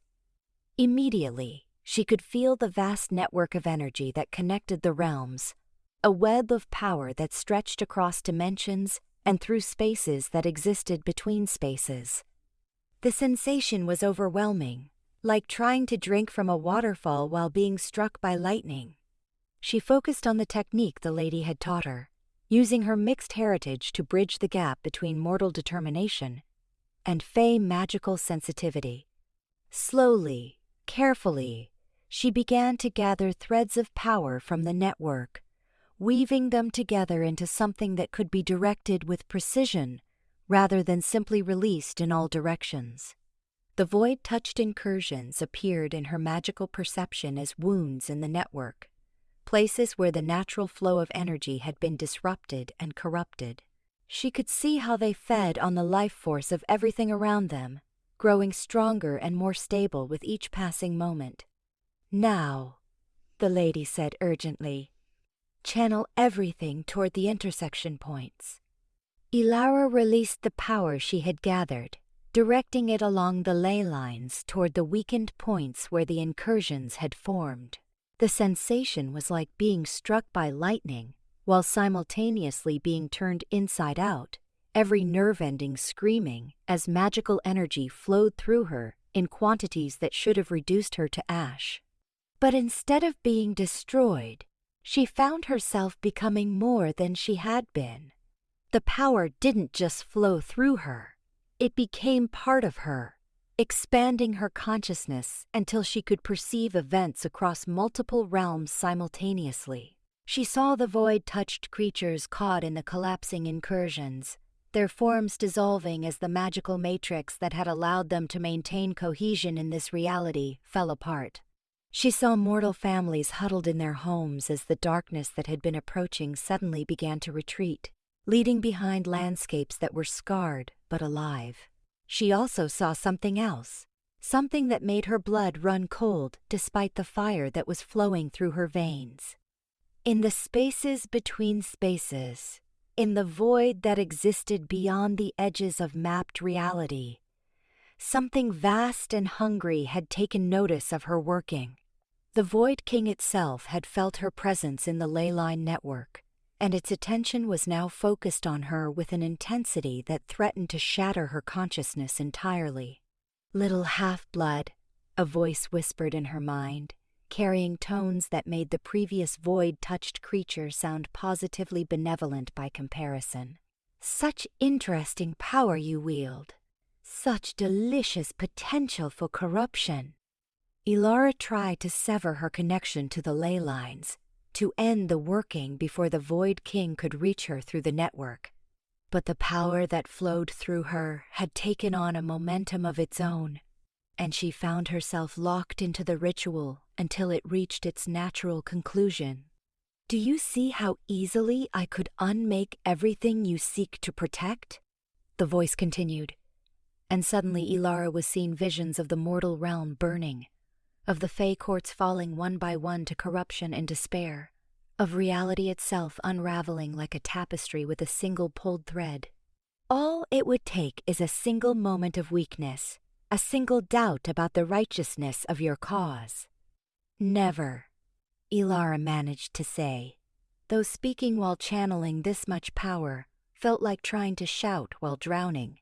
Immediately, she could feel the vast network of energy that connected the realms, a web of power that stretched across dimensions and through spaces that existed between spaces. The sensation was overwhelming, like trying to drink from a waterfall while being struck by lightning. She focused on the technique the lady had taught her, using her mixed heritage to bridge the gap between mortal determination and fey magical sensitivity. Slowly, carefully, she began to gather threads of power from the network, weaving them together into something that could be directed with precision rather than simply released in all directions. The void-touched incursions appeared in her magical perception as wounds in the network, places where the natural flow of energy had been disrupted and corrupted. She could see how they fed on the life force of everything around them, growing stronger and more stable with each passing moment. "Now," the lady said urgently, "channel everything toward the intersection points." Elara released the power she had gathered, directing it along the ley lines toward the weakened points where the incursions had formed. The sensation was like being struck by lightning, while simultaneously being turned inside out, every nerve ending screaming as magical energy flowed through her in quantities that should have reduced her to ash. But instead of being destroyed, she found herself becoming more than she had been. The power didn't just flow through her, It became part of her, expanding her consciousness until she could perceive events across multiple realms simultaneously. She saw the void-touched creatures caught in the collapsing incursions, their forms dissolving as the magical matrix that had allowed them to maintain cohesion in this reality fell apart. She saw mortal families huddled in their homes as the darkness that had been approaching suddenly began to retreat, leaving behind landscapes that were scarred but alive. She also saw something else, something that made her blood run cold despite the fire that was flowing through her veins. In the spaces between spaces, in the void that existed beyond the edges of mapped reality, something vast and hungry had taken notice of her working. The Void King itself had felt her presence in the ley line network, and its attention was now focused on her with an intensity that threatened to shatter her consciousness entirely. "Little half-blood," a voice whispered in her mind, carrying tones that made the previous void-touched creature sound positively benevolent by comparison. "Such interesting power you wield. Such delicious potential for corruption." Elara tried to sever her connection to the ley lines, to end the working before the Void King could reach her through the network. But the power that flowed through her had taken on a momentum of its own, and she found herself locked into the ritual until it reached its natural conclusion. "Do you see how easily I could unmake everything you seek to protect?" the voice continued, and suddenly Elara was seeing visions of the mortal realm burning, of the Fey courts falling one by one to corruption and despair, of reality itself unraveling like a tapestry with a single pulled thread. "All it would take is a single moment of weakness, a single doubt about the righteousness of your cause." "Never," Elara managed to say, though speaking while channeling this much power felt like trying to shout while drowning.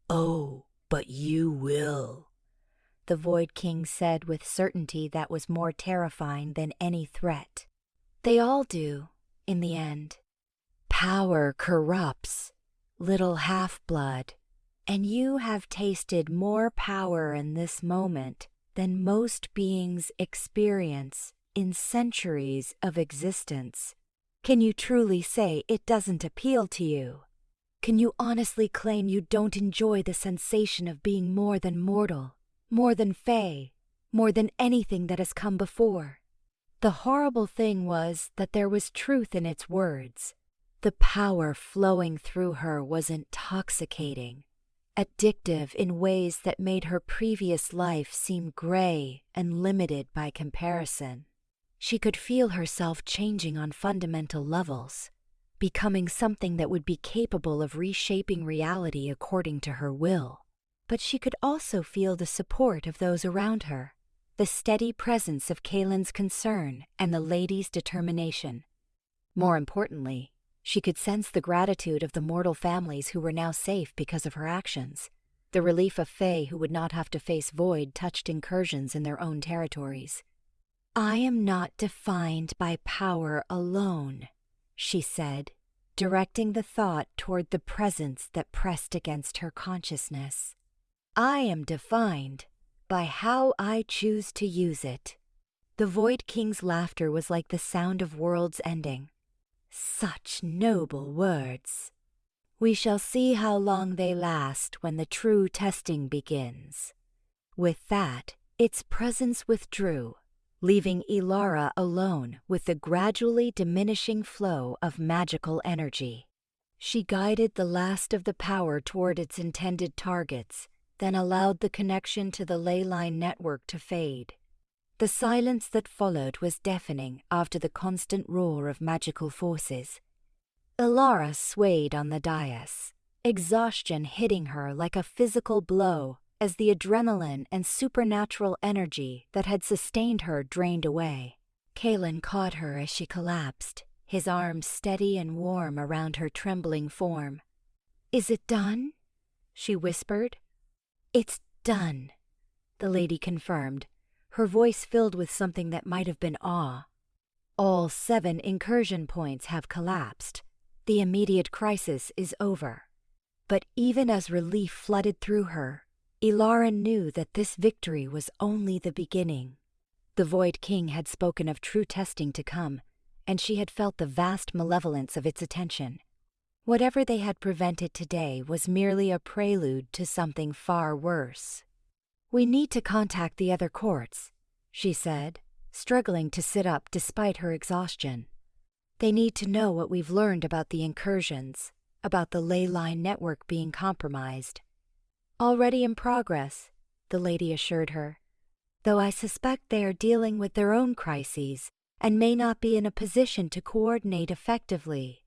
"Oh, but you will," the Void King said with certainty that was more terrifying than any threat. "They all do, in the end. Power corrupts, little half-blood, and you have tasted more power in this moment than most beings experience in centuries of existence. Can you truly say it doesn't appeal to you? Can you honestly claim you don't enjoy the sensation of being more than mortal, more than Fey, more than anything that has come before?" The horrible thing was that there was truth in its words. The power flowing through her was intoxicating, addictive in ways that made her previous life seem gray and limited by comparison. She could feel herself changing on fundamental levels, becoming something that would be capable of reshaping reality according to her will. But she could also feel the support of those around her, the steady presence of Kaelen's concern and the lady's determination. More importantly, she could sense the gratitude of the mortal families who were now safe because of her actions, the relief of Fey who would not have to face void-touched incursions in their own territories. "I am not defined by power alone," she said, directing the thought toward the presence that pressed against her consciousness. "I am defined by how I choose to use it." The Void King's laughter was like the sound of worlds ending. "Such noble words. We shall see how long they last when the true testing begins." With that, its presence withdrew, leaving Elara alone with the gradually diminishing flow of magical energy. She guided the last of the power toward its intended targets, then allowed the connection to the ley line network to fade. The silence that followed was deafening after the constant roar of magical forces. Elara swayed on the dais, exhaustion hitting her like a physical blow as the adrenaline and supernatural energy that had sustained her drained away. Kaelen caught her as she collapsed, his arms steady and warm around her trembling form. "Is it done?" she whispered. "It's done," the lady confirmed, her voice filled with something that might have been awe. "All 7 incursion points have collapsed. The immediate crisis is over." But even as relief flooded through her, Elara knew that this victory was only the beginning. The Void King had spoken of true testing to come, and she had felt the vast malevolence of its attention. Whatever they had prevented today was merely a prelude to something far worse. "We need to contact the other courts," she said, struggling to sit up despite her exhaustion. "They need to know what we've learned about the incursions, about the ley line network being compromised." "Already in progress," the lady assured her, "though I suspect they are dealing with their own crises and may not be in a position to coordinate effectively."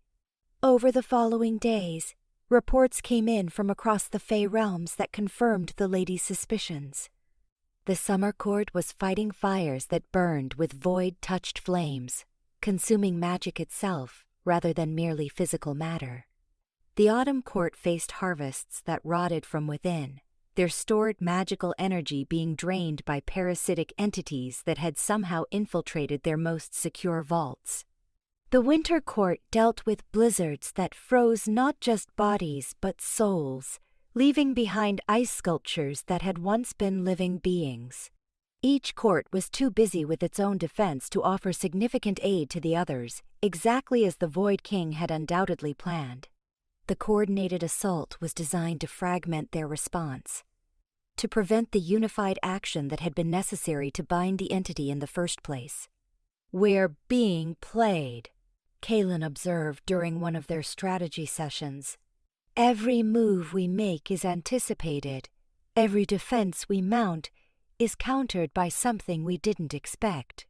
Over the following days, reports came in from across the Fey realms that confirmed the lady's suspicions. The Summer Court was fighting fires that burned with void-touched flames, consuming magic itself rather than merely physical matter. The Autumn Court faced harvests that rotted from within, their stored magical energy being drained by parasitic entities that had somehow infiltrated their most secure vaults. The Winter Court dealt with blizzards that froze not just bodies but souls, leaving behind ice sculptures that had once been living beings. Each court was too busy with its own defense to offer significant aid to the others, exactly as the Void King had undoubtedly planned. The coordinated assault was designed to fragment their response, to prevent the unified action that had been necessary to bind the entity in the first place. "We're being played," Kaelen observed during one of their strategy sessions. "Every move we make is anticipated. Every defense we mount is countered by something we didn't expect."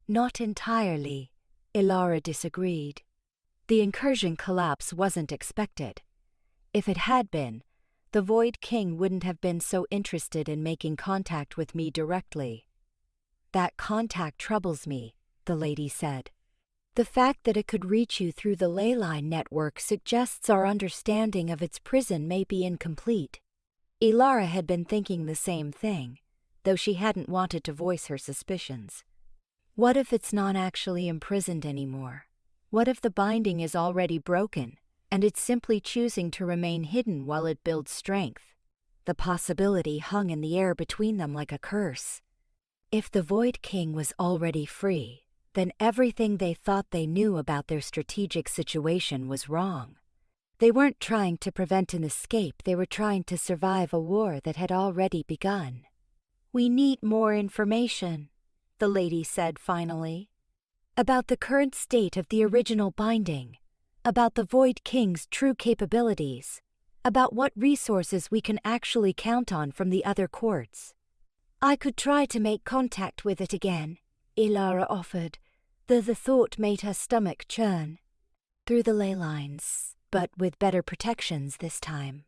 "Not entirely," Elara disagreed. "The incursion collapse wasn't expected. If it had been, the Void King wouldn't have been so interested in making contact with me directly." "That contact troubles me," the lady said. "The fact that it could reach you through the ley line network suggests our understanding of its prison may be incomplete." Elara had been thinking the same thing, though she hadn't wanted to voice her suspicions. What if it's not actually imprisoned anymore? What if the binding is already broken, and it's simply choosing to remain hidden while it builds strength? The possibility hung in the air between them like a curse. If the Void King was already free, then everything they thought they knew about their strategic situation was wrong. They weren't trying to prevent an escape, they were trying to survive a war that had already begun. "We need more information," the lady said finally, "about the current state of the original binding, about the Void King's true capabilities, about what resources we can actually count on from the other courts." "I could try to make contact with it again," Elara offered, though the thought made her stomach churn. "Through the ley lines, but with better protections this time."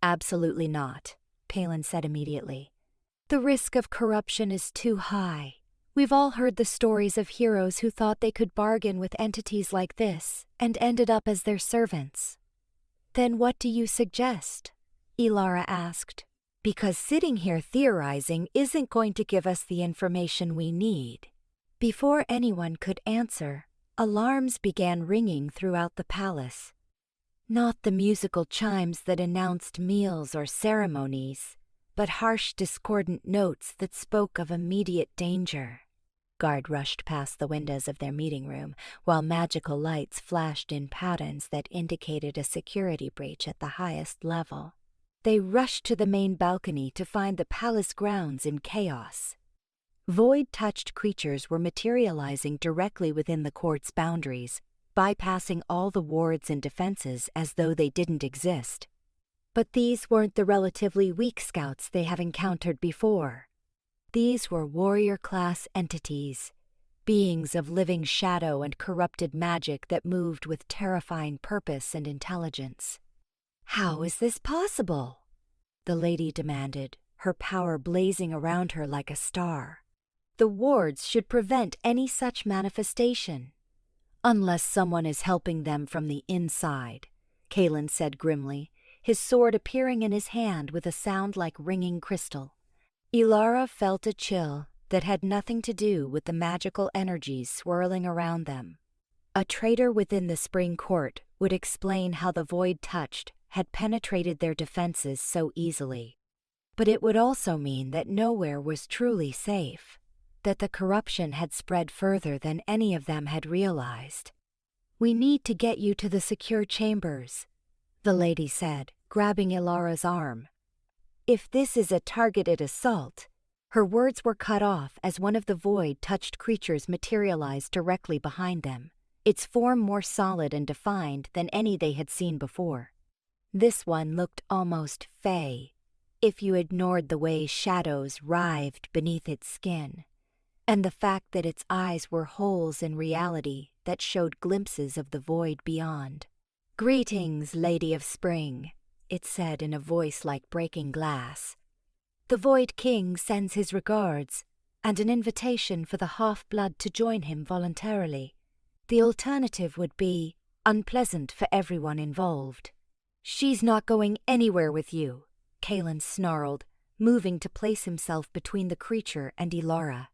"Absolutely not," Kaelen said immediately. "The risk of corruption is too high. We've all heard the stories of heroes who thought they could bargain with entities like this and ended up as their servants." "Then what do you suggest?" Elara asked. "Because sitting here theorizing isn't going to give us the information we need." Before anyone could answer, alarms began ringing throughout the palace. Not the musical chimes that announced meals or ceremonies, but harsh discordant notes that spoke of immediate danger. Guard rushed past the windows of their meeting room, while magical lights flashed in patterns that indicated a security breach at the highest level. They rushed to the main balcony to find the palace grounds in chaos. Void-touched creatures were materializing directly within the court's boundaries, bypassing all the wards and defenses as though they didn't exist. But these weren't the relatively weak scouts they have encountered before. These were warrior-class entities, beings of living shadow and corrupted magic that moved with terrifying purpose and intelligence. "How is this possible?" the lady demanded, her power blazing around her like a star. "The wards should prevent any such manifestation." "Unless someone is helping them from the inside," Kaelen said grimly, his sword appearing in his hand with a sound like ringing crystal. Elara felt a chill that had nothing to do with the magical energies swirling around them. A traitor within the Spring Court would explain how the void-touched, had penetrated their defenses so easily. But it would also mean that nowhere was truly safe, that the corruption had spread further than any of them had realized. "We need to get you to the secure chambers," the lady said, grabbing Elara's arm. "If this is a targeted assault—" Her words were cut off as one of the void-touched creatures materialized directly behind them, its form more solid and defined than any they had seen before. This one looked almost fey, if you ignored the way shadows writhed beneath its skin, and the fact that its eyes were holes in reality that showed glimpses of the void beyond. "Greetings, Lady of Spring," it said in a voice like breaking glass. "The Void King sends his regards, and an invitation for the half-blood to join him voluntarily. The alternative would be unpleasant for everyone involved." "She's not going anywhere with you," Kaelen snarled, moving to place himself between the creature and Elara.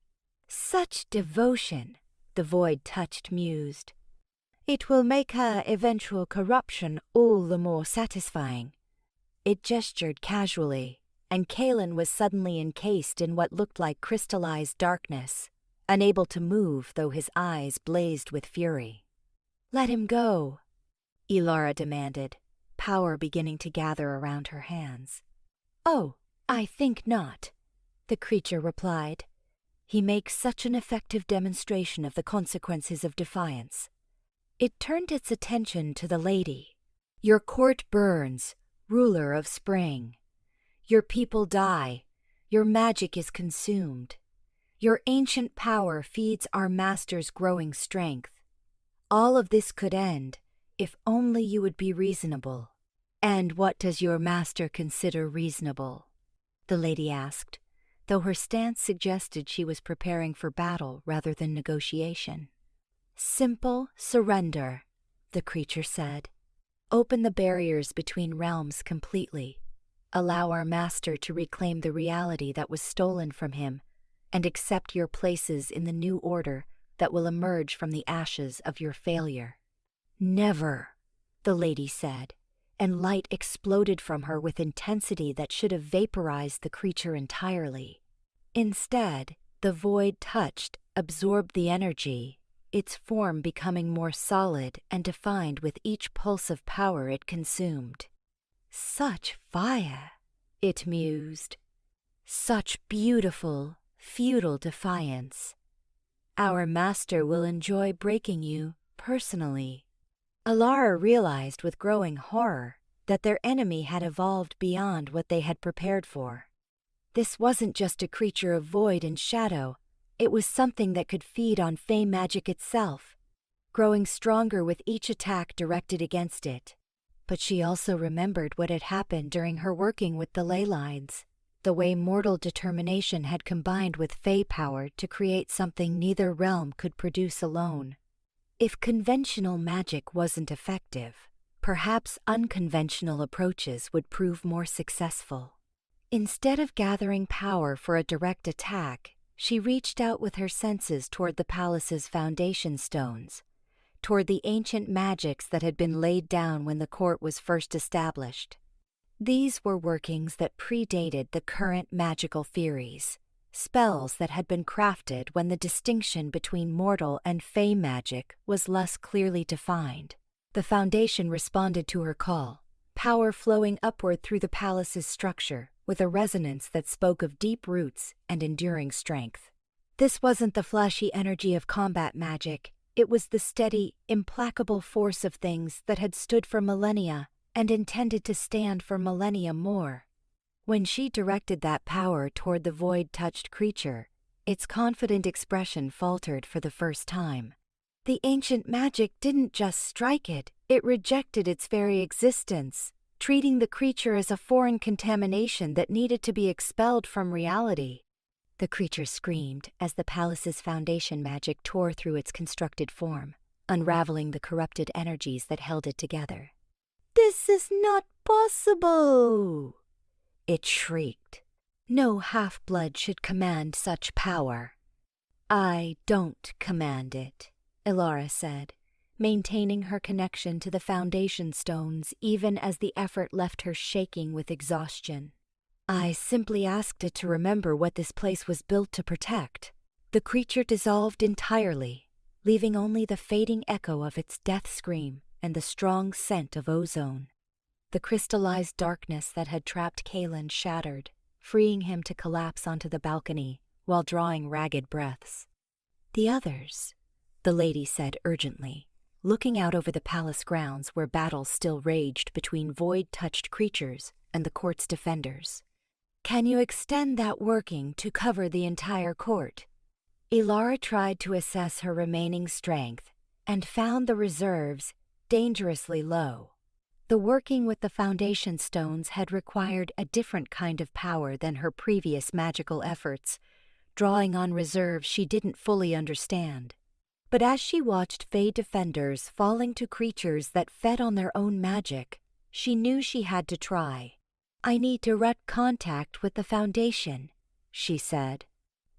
"Such devotion," the void-touched mused. "It will make her eventual corruption all the more satisfying." It gestured casually, and Kaelen was suddenly encased in what looked like crystallized darkness, unable to move though his eyes blazed with fury. "Let him go," Elara demanded, power beginning to gather around her hands. "Oh, I think not," the creature replied. "He makes such an effective demonstration of the consequences of defiance." It turned its attention to the lady. "Your court burns, ruler of spring. Your people die. Your magic is consumed. Your ancient power feeds our master's growing strength. All of this could end if only you would be reasonable." "And what does your master consider reasonable?" the lady asked, though her stance suggested she was preparing for battle rather than negotiation. "Simple surrender," the creature said. "Open the barriers between realms completely. Allow our master to reclaim the reality that was stolen from him, and accept your places in the new order that will emerge from the ashes of your failure." "Never," the lady said, and light exploded from her with intensity that should have vaporized the creature entirely. Instead, the void touched, absorbed the energy, its form becoming more solid and defined with each pulse of power it consumed. "Such fire," it mused. "Such beautiful, feudal defiance. Our master will enjoy breaking you personally." Elara realized with growing horror that their enemy had evolved beyond what they had prepared for. This wasn't just a creature of void and shadow, it was something that could feed on fey magic itself, growing stronger with each attack directed against it. But she also remembered what had happened during her working with the ley lines, the way mortal determination had combined with fey power to create something neither realm could produce alone. If conventional magic wasn't effective, perhaps unconventional approaches would prove more successful. Instead of gathering power for a direct attack, she reached out with her senses toward the palace's foundation stones, toward the ancient magics that had been laid down when the court was first established. These were workings that predated the current magical theories, spells that had been crafted when the distinction between mortal and fey magic was less clearly defined. The foundation responded to her call, power flowing upward through the palace's structure with a resonance that spoke of deep roots and enduring strength. This wasn't the flashy energy of combat magic, it was the steady, implacable force of things that had stood for millennia and intended to stand for millennia more. When she directed that power toward the void-touched creature, its confident expression faltered for the first time. The ancient magic didn't just strike it, it rejected its very existence, treating the creature as a foreign contamination that needed to be expelled from reality. The creature screamed as the palace's foundation magic tore through its constructed form, unraveling the corrupted energies that held it together. "This is not possible!" it shrieked. "No half-blood should command such power." "I don't command it," Elara said, maintaining her connection to the foundation stones even as the effort left her shaking with exhaustion. "I simply asked it to remember what this place was built to protect." The creature dissolved entirely, leaving only the fading echo of its death scream and the strong scent of ozone. The crystallized darkness that had trapped Kaelen shattered, freeing him to collapse onto the balcony while drawing ragged breaths. "The others," the lady said urgently, looking out over the palace grounds where battles still raged between void-touched creatures and the court's defenders. "Can you extend that working to cover the entire court?" Elara tried to assess her remaining strength and found the reserves dangerously low. The working with the foundation stones had required a different kind of power than her previous magical efforts, drawing on reserves she didn't fully understand. But as she watched Fey defenders falling to creatures that fed on their own magic, she knew she had to try. "I need direct contact with the foundation," she said.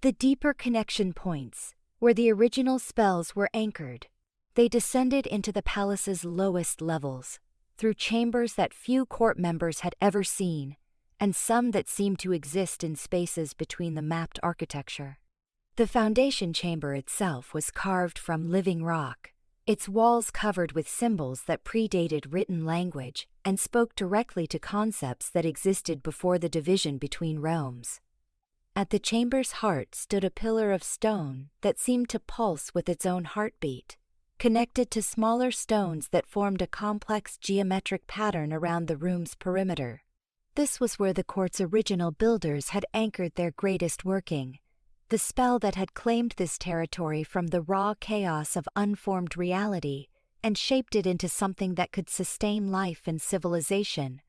The deeper connection points, where the original spells were anchored, they descended into the palace's lowest levels, through chambers that few court members had ever seen, and some that seemed to exist in spaces between the mapped architecture. The foundation chamber itself was carved from living rock, its walls covered with symbols that predated written language and spoke directly to concepts that existed before the division between realms. At the chamber's heart stood a pillar of stone that seemed to pulse with its own heartbeat, connected to smaller stones that formed a complex geometric pattern around the room's perimeter. This was where the court's original builders had anchored their greatest working, the spell that had claimed this territory from the raw chaos of unformed reality and shaped it into something that could sustain life and civilization.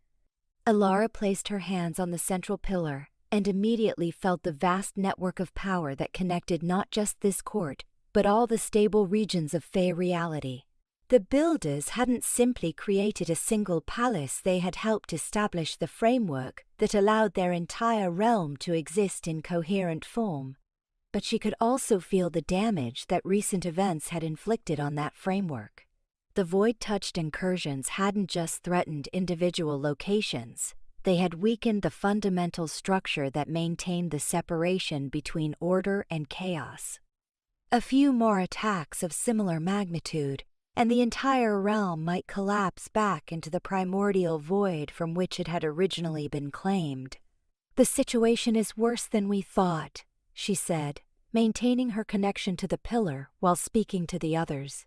Elara placed her hands on the central pillar and immediately felt the vast network of power that connected not just this court, but all the stable regions of Fey reality. The builders hadn't simply created a single palace, they had helped establish the framework that allowed their entire realm to exist in coherent form. But she could also feel the damage that recent events had inflicted on that framework. The void-touched incursions hadn't just threatened individual locations, they had weakened the fundamental structure that maintained the separation between order and chaos. A few more attacks of similar magnitude, and the entire realm might collapse back into the primordial void from which it had originally been claimed. "The situation is worse than we thought," she said, maintaining her connection to the pillar while speaking to the others.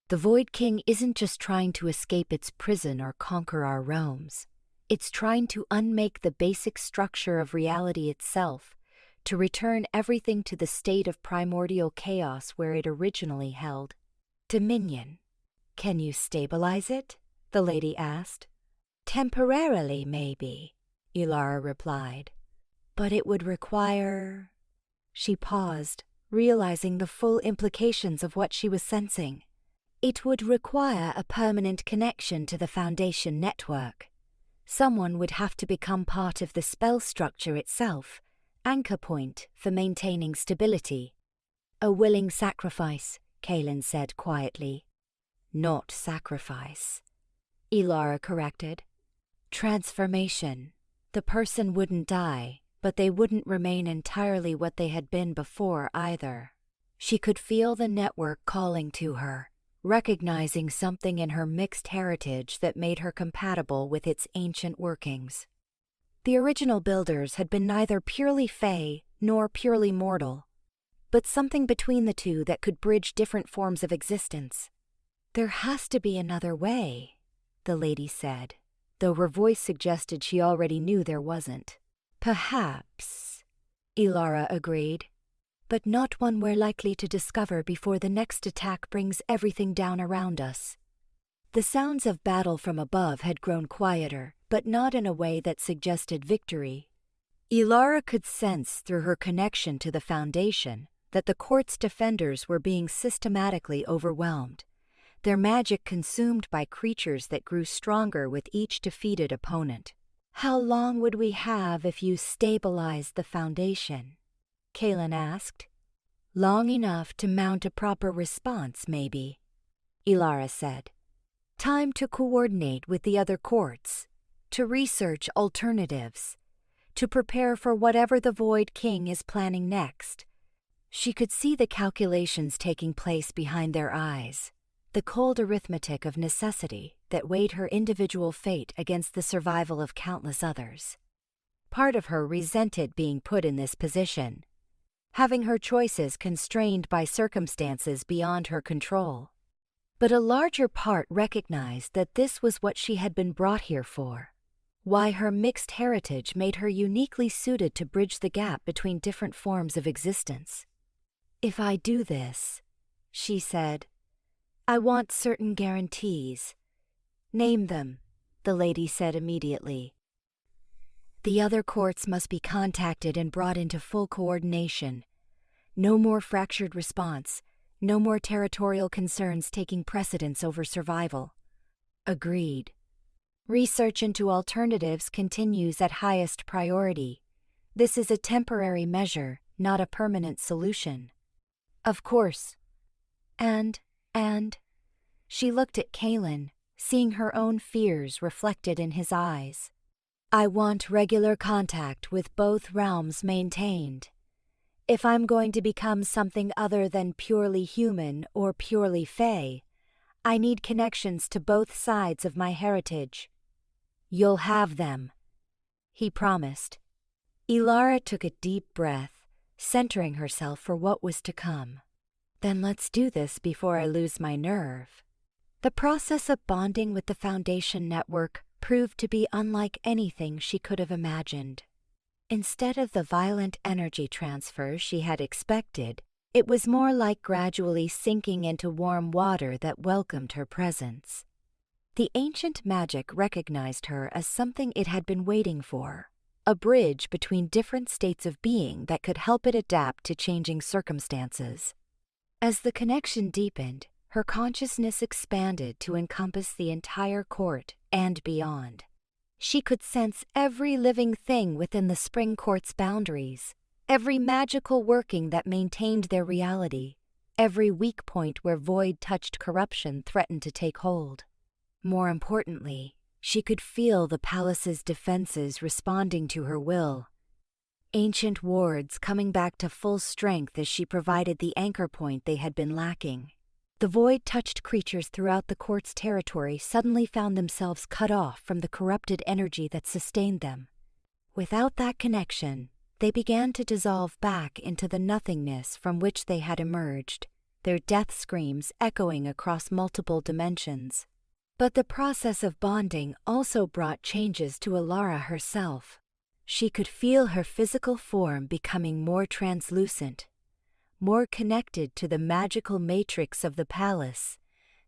"The Void King isn't just trying to escape its prison or conquer our realms. It's trying to unmake the basic structure of reality itself, to return everything to the state of primordial chaos where it originally held dominion." "Can you stabilize it?" the lady asked. "Temporarily, maybe," Elara replied. "But it would require—" She paused, realizing the full implications of what she was sensing. "It would require a permanent connection to the Foundation network. Someone would have to become part of the spell structure itself, anchor point for maintaining stability." "A willing sacrifice," Kaelen said quietly. "Not sacrifice," Elara corrected. "Transformation. The person wouldn't die, but they wouldn't remain entirely what they had been before either." She could feel the network calling to her, recognizing something in her mixed heritage that made her compatible with its ancient workings. The original builders had been neither purely Fey nor purely mortal, but something between the two that could bridge different forms of existence. "There has to be another way," the lady said, though her voice suggested she already knew there wasn't. "Perhaps," Elara agreed, "but not one we're likely to discover before the next attack brings everything down around us." The sounds of battle from above had grown quieter, but not in a way that suggested victory. Elara could sense through her connection to the Foundation that the court's defenders were being systematically overwhelmed, their magic consumed by creatures that grew stronger with each defeated opponent. "How long would we have if you stabilized the Foundation?" Kaelen asked. "Long enough to mount a proper response, maybe." Elara said. Time to coordinate with the other courts, to research alternatives, to prepare for whatever the Void King is planning next. She could see the calculations taking place behind their eyes, the cold arithmetic of necessity that weighed her individual fate against the survival of countless others. Part of her resented being put in this position, having her choices constrained by circumstances beyond her control. But a larger part recognized that this was what she had been brought here for, why her mixed heritage made her uniquely suited to bridge the gap between different forms of existence. If I do this, she said, I want certain guarantees. Name them, the lady said immediately. The other courts must be contacted and brought into full coordination. No more fractured response, no more territorial concerns taking precedence over survival. Agreed. Research into alternatives continues at highest priority. This is a temporary measure, not a permanent solution. Of course. And, she looked at Kaelen, seeing her own fears reflected in his eyes. I want regular contact with both realms maintained. If I'm going to become something other than purely human or purely fey, I need connections to both sides of my heritage. You'll have them, he promised. Elara took a deep breath, centering herself for what was to come. Then let's do this before I lose my nerve. The process of bonding with the Foundation network proved to be unlike anything she could have imagined. Instead of the violent energy transfer she had expected, it was more like gradually sinking into warm water that welcomed her presence. The ancient magic recognized her as something it had been waiting for, a bridge between different states of being that could help it adapt to changing circumstances. As the connection deepened, her consciousness expanded to encompass the entire court and beyond. She could sense every living thing within the Spring Court's boundaries, every magical working that maintained their reality, every weak point where void-touched corruption threatened to take hold. More importantly, she could feel the palace's defenses responding to her will. Ancient wards coming back to full strength as she provided the anchor point they had been lacking. The void-touched creatures throughout the court's territory suddenly found themselves cut off from the corrupted energy that sustained them. Without that connection, they began to dissolve back into the nothingness from which they had emerged, their death screams echoing across multiple dimensions. But the process of bonding also brought changes to Elara herself. She could feel her physical form becoming more translucent, more connected to the magical matrix of the palace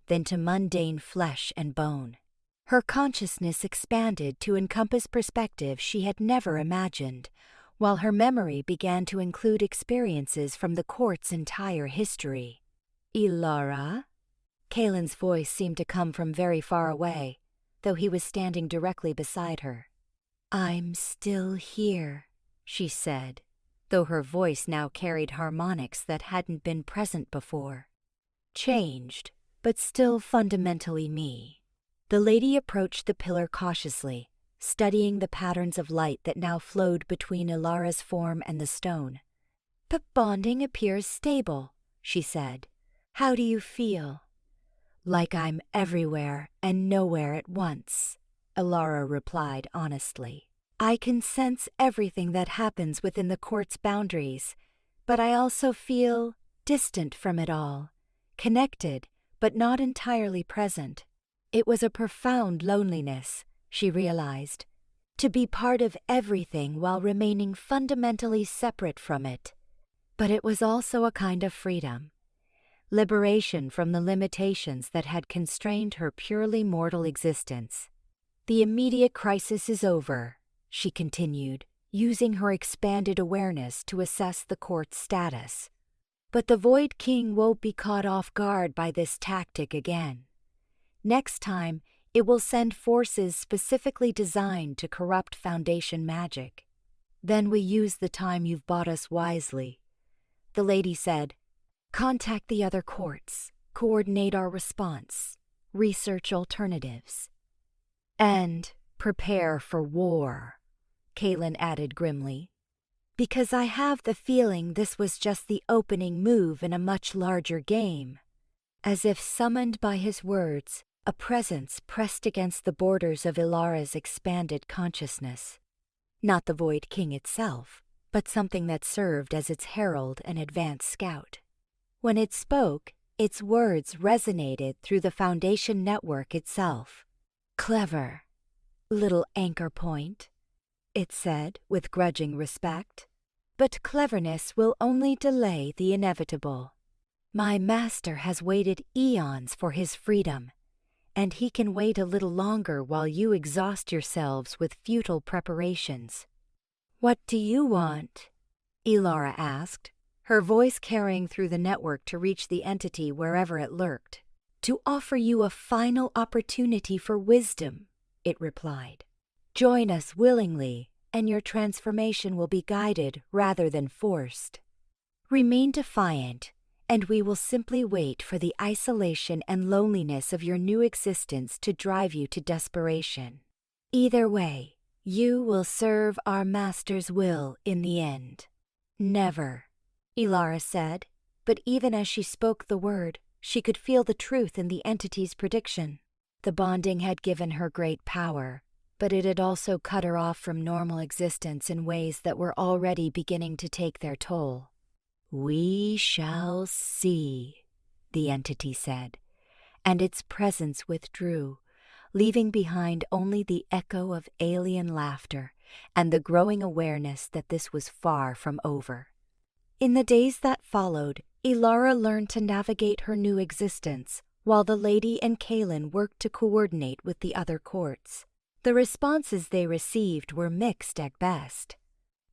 than to mundane flesh and bone. Her consciousness expanded to encompass perspectives she had never imagined, while her memory began to include experiences from the court's entire history. Elara? Kaelen's voice seemed to come from very far away, though he was standing directly beside her. I'm still here, she said, though her voice now carried harmonics that hadn't been present before. Changed, but still fundamentally me. The lady approached the pillar cautiously, studying the patterns of light that now flowed between Elara's form and the stone. But bonding appears stable, she said. How do you feel? Like I'm everywhere and nowhere at once, Elara replied honestly. I can sense everything that happens within the court's boundaries, but I also feel distant from it all, connected, but not entirely present. It was a profound loneliness, she realized, to be part of everything while remaining fundamentally separate from it. But it was also a kind of freedom, liberation from the limitations that had constrained her purely mortal existence. The immediate crisis is over, she continued, using her expanded awareness to assess the court's status. But the Void King won't be caught off guard by this tactic again. Next time, it will send forces specifically designed to corrupt Foundation magic. Then we use the time you've bought us wisely. The lady said, Contact the other courts. coordinate our response, research alternatives, and prepare for war," Kaelen added grimly. "Because I have the feeling this was just the opening move in a much larger game." As if summoned by his words, a presence pressed against the borders of Elara's expanded consciousness. Not the Void King itself, but something that served as its herald and advance scout. When it spoke, its words resonated through the Foundation network itself. "Clever, little anchor point," it said with grudging respect. "But cleverness will only delay the inevitable. My master has waited eons for his freedom, and he can wait a little longer while you exhaust yourselves with futile preparations." "What do you want?" Elara asked, her voice carrying through the network to reach the entity wherever it lurked. "To offer you a final opportunity for wisdom," it replied. "Join us willingly, and your transformation will be guided rather than forced. Remain defiant, and we will simply wait for the isolation and loneliness of your new existence to drive you to desperation. Either way, you will serve our master's will in the end." "Never," Elara said, but even as she spoke the word, she could feel the truth in the entity's prediction. The bonding had given her great power, but it had also cut her off from normal existence in ways that were already beginning to take their toll. "We shall see," the entity said, and its presence withdrew, leaving behind only the echo of alien laughter and the growing awareness that this was far from over. In the days that followed, Elara learned to navigate her new existence, while the lady and Kaelen worked to coordinate with the other courts. The responses they received were mixed at best.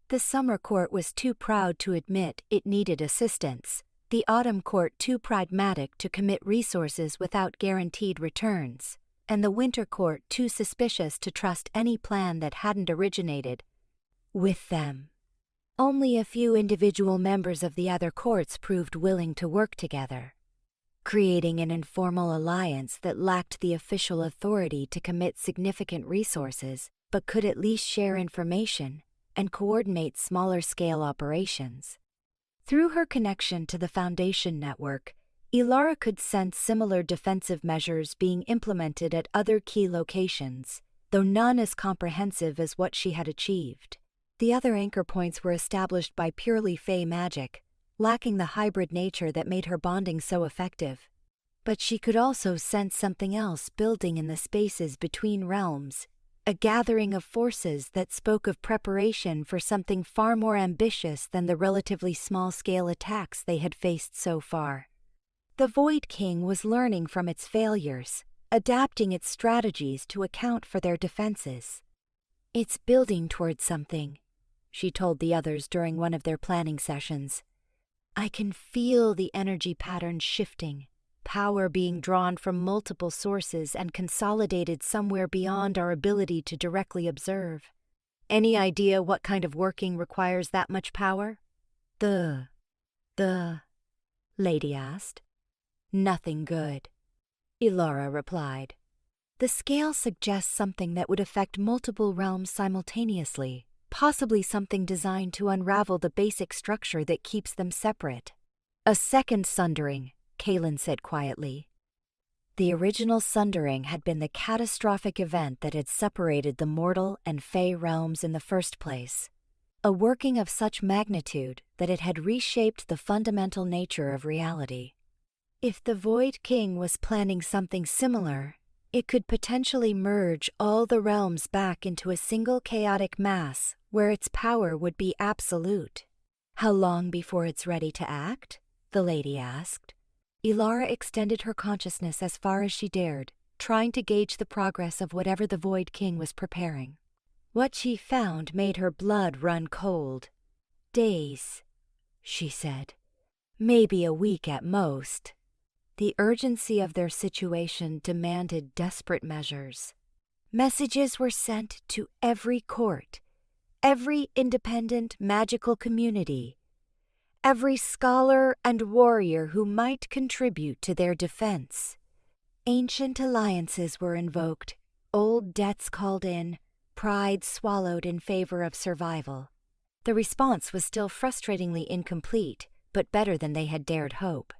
The Summer Court was too proud to admit it needed assistance, the Autumn Court too pragmatic to commit resources without guaranteed returns, and the Winter Court too suspicious to trust any plan that hadn't originated with them. Only a few individual members of the other courts proved willing to work together, creating an informal alliance that lacked the official authority to commit significant resources, but could at least share information and coordinate smaller-scale operations. Through her connection to the Foundation network, Elara could sense similar defensive measures being implemented at other key locations, though none as comprehensive as what she had achieved. The other anchor points were established by purely fey magic, lacking the hybrid nature that made her bonding so effective. But she could also sense something else building in the spaces between realms, a gathering of forces that spoke of preparation for something far more ambitious than the relatively small-scale attacks they had faced so far. The Void King was learning from its failures, adapting its strategies to account for their defenses. "It's building towards something," she told the others during one of their planning sessions. "I can feel the energy patterns shifting, power being drawn from multiple sources and consolidated somewhere beyond our ability to directly observe." "Any idea what kind of working requires that much power?" The lady asked. "Nothing good," Elara replied. "The scale suggests something that would affect multiple realms simultaneously, possibly something designed to unravel the basic structure that keeps them separate." "A second sundering," Kaelen said quietly. The original sundering had been the catastrophic event that had separated the mortal and fey realms in the first place, a working of such magnitude that it had reshaped the fundamental nature of reality. If the Void King was planning something similar, it could potentially merge all the realms back into a single chaotic mass where its power would be absolute. "How long before it's ready to act?" the lady asked. Elara extended her consciousness as far as she dared, trying to gauge the progress of whatever the Void King was preparing. What she found made her blood run cold. "Days," she said. "Maybe a week at most." The urgency of their situation demanded desperate measures. Messages were sent to every court, every independent magical community, every scholar and warrior who might contribute to their defense. Ancient alliances were invoked, old debts called in, pride swallowed in favor of survival. The response was still frustratingly incomplete, but better than they had dared hope.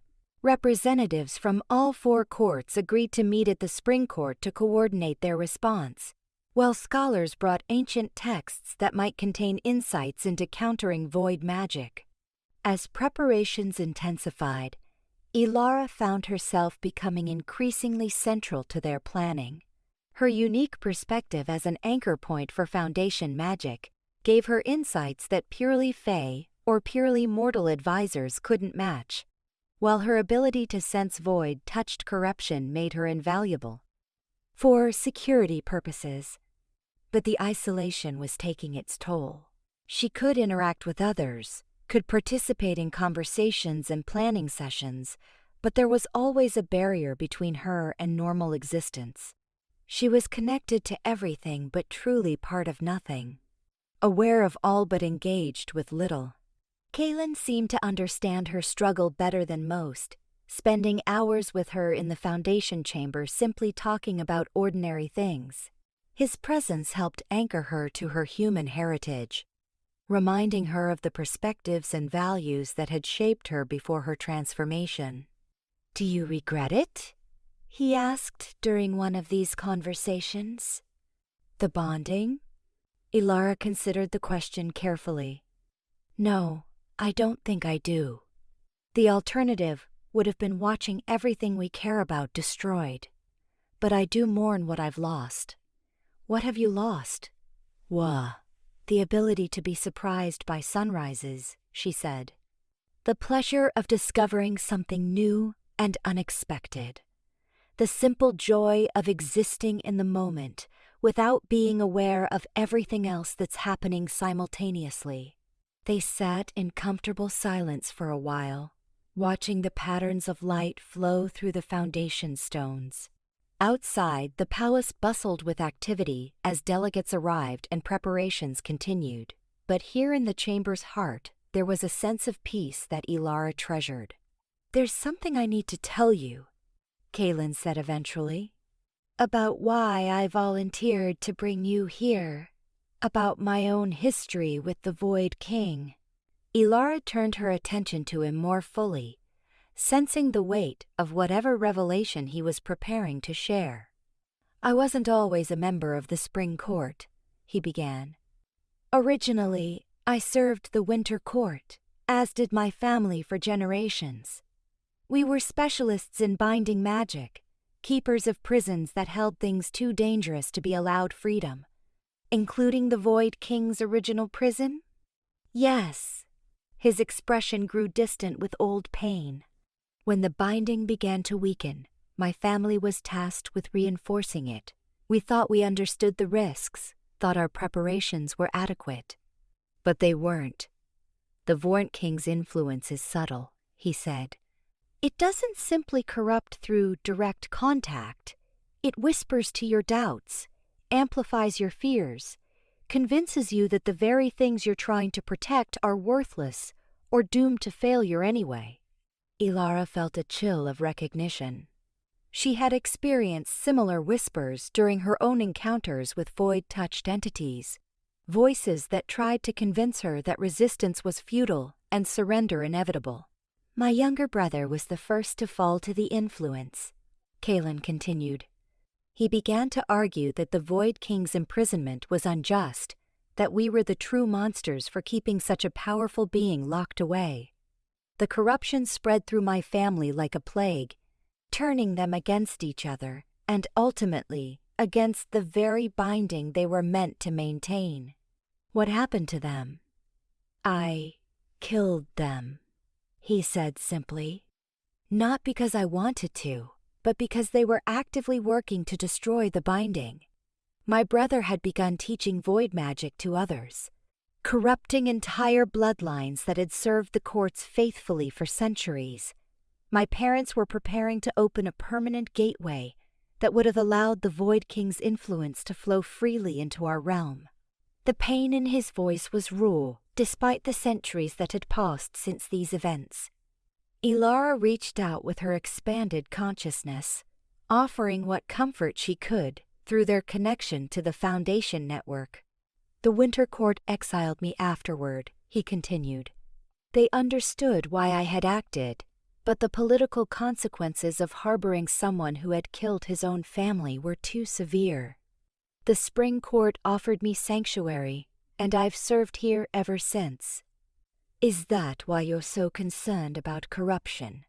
Representatives from all 4 courts agreed to meet at the Spring Court to coordinate their response, while scholars brought ancient texts that might contain insights into countering void magic. As preparations intensified, Elara found herself becoming increasingly central to their planning. Her unique perspective as an anchor point for Foundation magic gave her insights that purely Fae or purely mortal advisors couldn't match, while her ability to sense void-touched corruption made her invaluable for security purposes. But the isolation was taking its toll. She could interact with others, could participate in conversations and planning sessions, but there was always a barrier between her and normal existence. She was connected to everything but truly part of nothing, aware of all but engaged with little. Kaelen seemed to understand her struggle better than most, spending hours with her in the Foundation chamber simply talking about ordinary things. His presence helped anchor her to her human heritage, reminding her of the perspectives and values that had shaped her before her transformation. "Do you regret it?" he asked during one of these conversations. "The bonding?" Elara considered the question carefully. "No, I don't think I do. The alternative would have been watching everything we care about destroyed. But I do mourn what I've lost." "What have you lost?" "The ability to be surprised by sunrises," she said. "The pleasure of discovering something new and unexpected. The simple joy of existing in the moment without being aware of everything else that's happening simultaneously." They sat in comfortable silence for a while, watching the patterns of light flow through the foundation stones. Outside, the palace bustled with activity as delegates arrived and preparations continued. But here in the chamber's heart, there was a sense of peace that Elara treasured. "There's something I need to tell you," Kaelen said eventually. "About why I volunteered to bring you here. About my own history with the Void King." Elara turned her attention to him more fully, sensing the weight of whatever revelation he was preparing to share. "I wasn't always a member of the Spring Court," he began. "Originally, I served the Winter Court, as did my family for generations. We were specialists in binding magic, keepers of prisons that held things too dangerous to be allowed freedom." "Including the Void King's original prison?" "Yes." His expression grew distant with old pain. "When the binding began to weaken, my family was tasked with reinforcing it. We thought we understood the risks, thought our preparations were adequate. But they weren't. The Void King's influence is subtle," he said. "It doesn't simply corrupt through direct contact. It whispers to your doubts, amplifies your fears, convinces you that the very things you're trying to protect are worthless or doomed to failure anyway." Elara felt a chill of recognition. She had experienced similar whispers during her own encounters with void-touched entities, voices that tried to convince her that resistance was futile and surrender inevitable. "My younger brother was the first to fall to the influence," Kaelen continued. "He began to argue that the Void King's imprisonment was unjust, that we were the true monsters for keeping such a powerful being locked away. The corruption spread through my family like a plague, turning them against each other and ultimately against the very binding they were meant to maintain. What happened to them? I killed them," he said simply. "Not because I wanted to, but because they were actively working to destroy the binding. My brother had begun teaching void magic to others, corrupting entire bloodlines that had served the courts faithfully for centuries. My parents were preparing to open a permanent gateway that would have allowed the Void King's influence to flow freely into our realm." The pain in his voice was raw, despite the centuries that had passed since these events. Elara reached out with her expanded consciousness, offering what comfort she could through their connection to the Foundation network. The Winter Court exiled me afterward, he continued. They understood why I had acted, but the political consequences of harboring someone who had killed his own family were too severe. The Spring Court offered me sanctuary, and I've served here ever since. Is that why you're so concerned about corruption?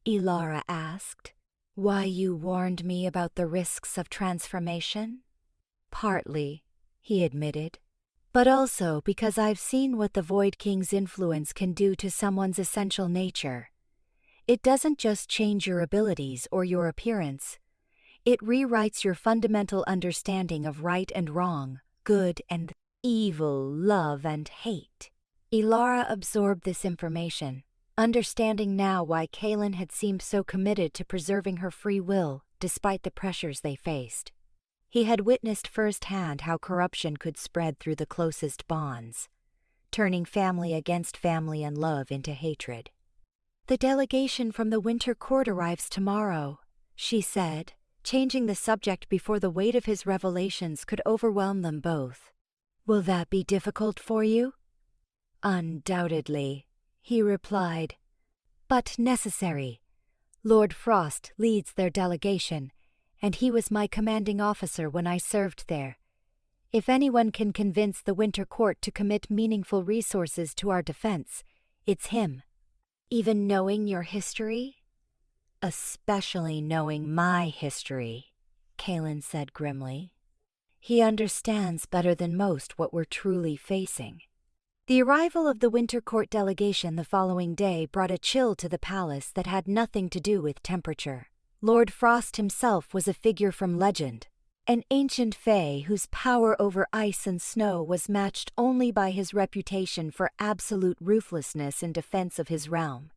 Elara asked. Why you warned me about the risks of transformation? Partly, he admitted, but also because I've seen what the Void King's influence can do to someone's essential nature. It doesn't just change your abilities or your appearance. It rewrites your fundamental understanding of right and wrong, good and evil, love and hate. Elara absorbed this information, understanding now why Kaelen had seemed so committed to preserving her free will despite the pressures they faced. He had witnessed firsthand how corruption could spread through the closest bonds, turning family against family and love into hatred. The delegation from the Winter Court arrives tomorrow, she said, changing the subject before the weight of his revelations could overwhelm them both. Will that be difficult for you? Undoubtedly, he replied, but necessary. Lord Frost leads their delegation, and he was my commanding officer when I served there. If anyone can convince the Winter Court to commit meaningful resources to our defense, it's him. Even knowing your history? Especially knowing my history, Kaelen said grimly. He understands better than most what we're truly facing. The arrival of the Winter Court delegation the following day brought a chill to the palace that had nothing to do with temperature. Lord Frost himself was a figure from legend, an ancient fae whose power over ice and snow was matched only by his reputation for absolute ruthlessness in defense of his realm.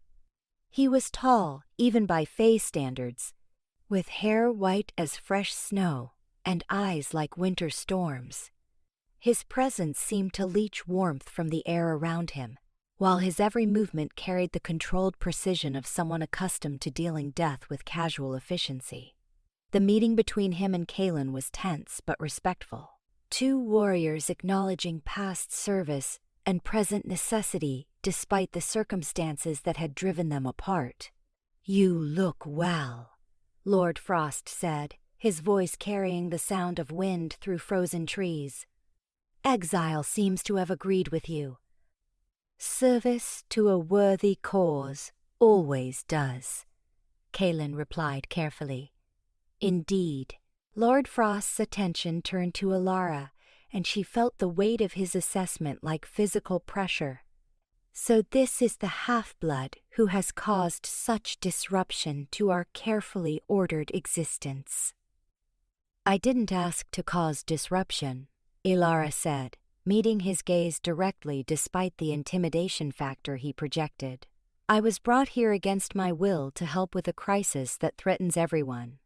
He was tall, even by fae standards, with hair white as fresh snow and eyes like winter storms. His presence seemed to leach warmth from the air around him, while his every movement carried the controlled precision of someone accustomed to dealing death with casual efficiency. The meeting between him and Kaelen was tense but respectful. Two warriors acknowledging past service and present necessity despite the circumstances that had driven them apart. You look well, Lord Frost said, his voice carrying the sound of wind through frozen trees. Exile seems to have agreed with you. Service to a worthy cause always does, Kaelen replied carefully. Indeed, Lord Frost's attention turned to Elara, and she felt the weight of his assessment like physical pressure. So this is the half-blood who has caused such disruption to our carefully ordered existence. I didn't ask to cause disruption, Elara said, meeting his gaze directly despite the intimidation factor he projected. I was brought here against my will to help with a crisis that threatens everyone.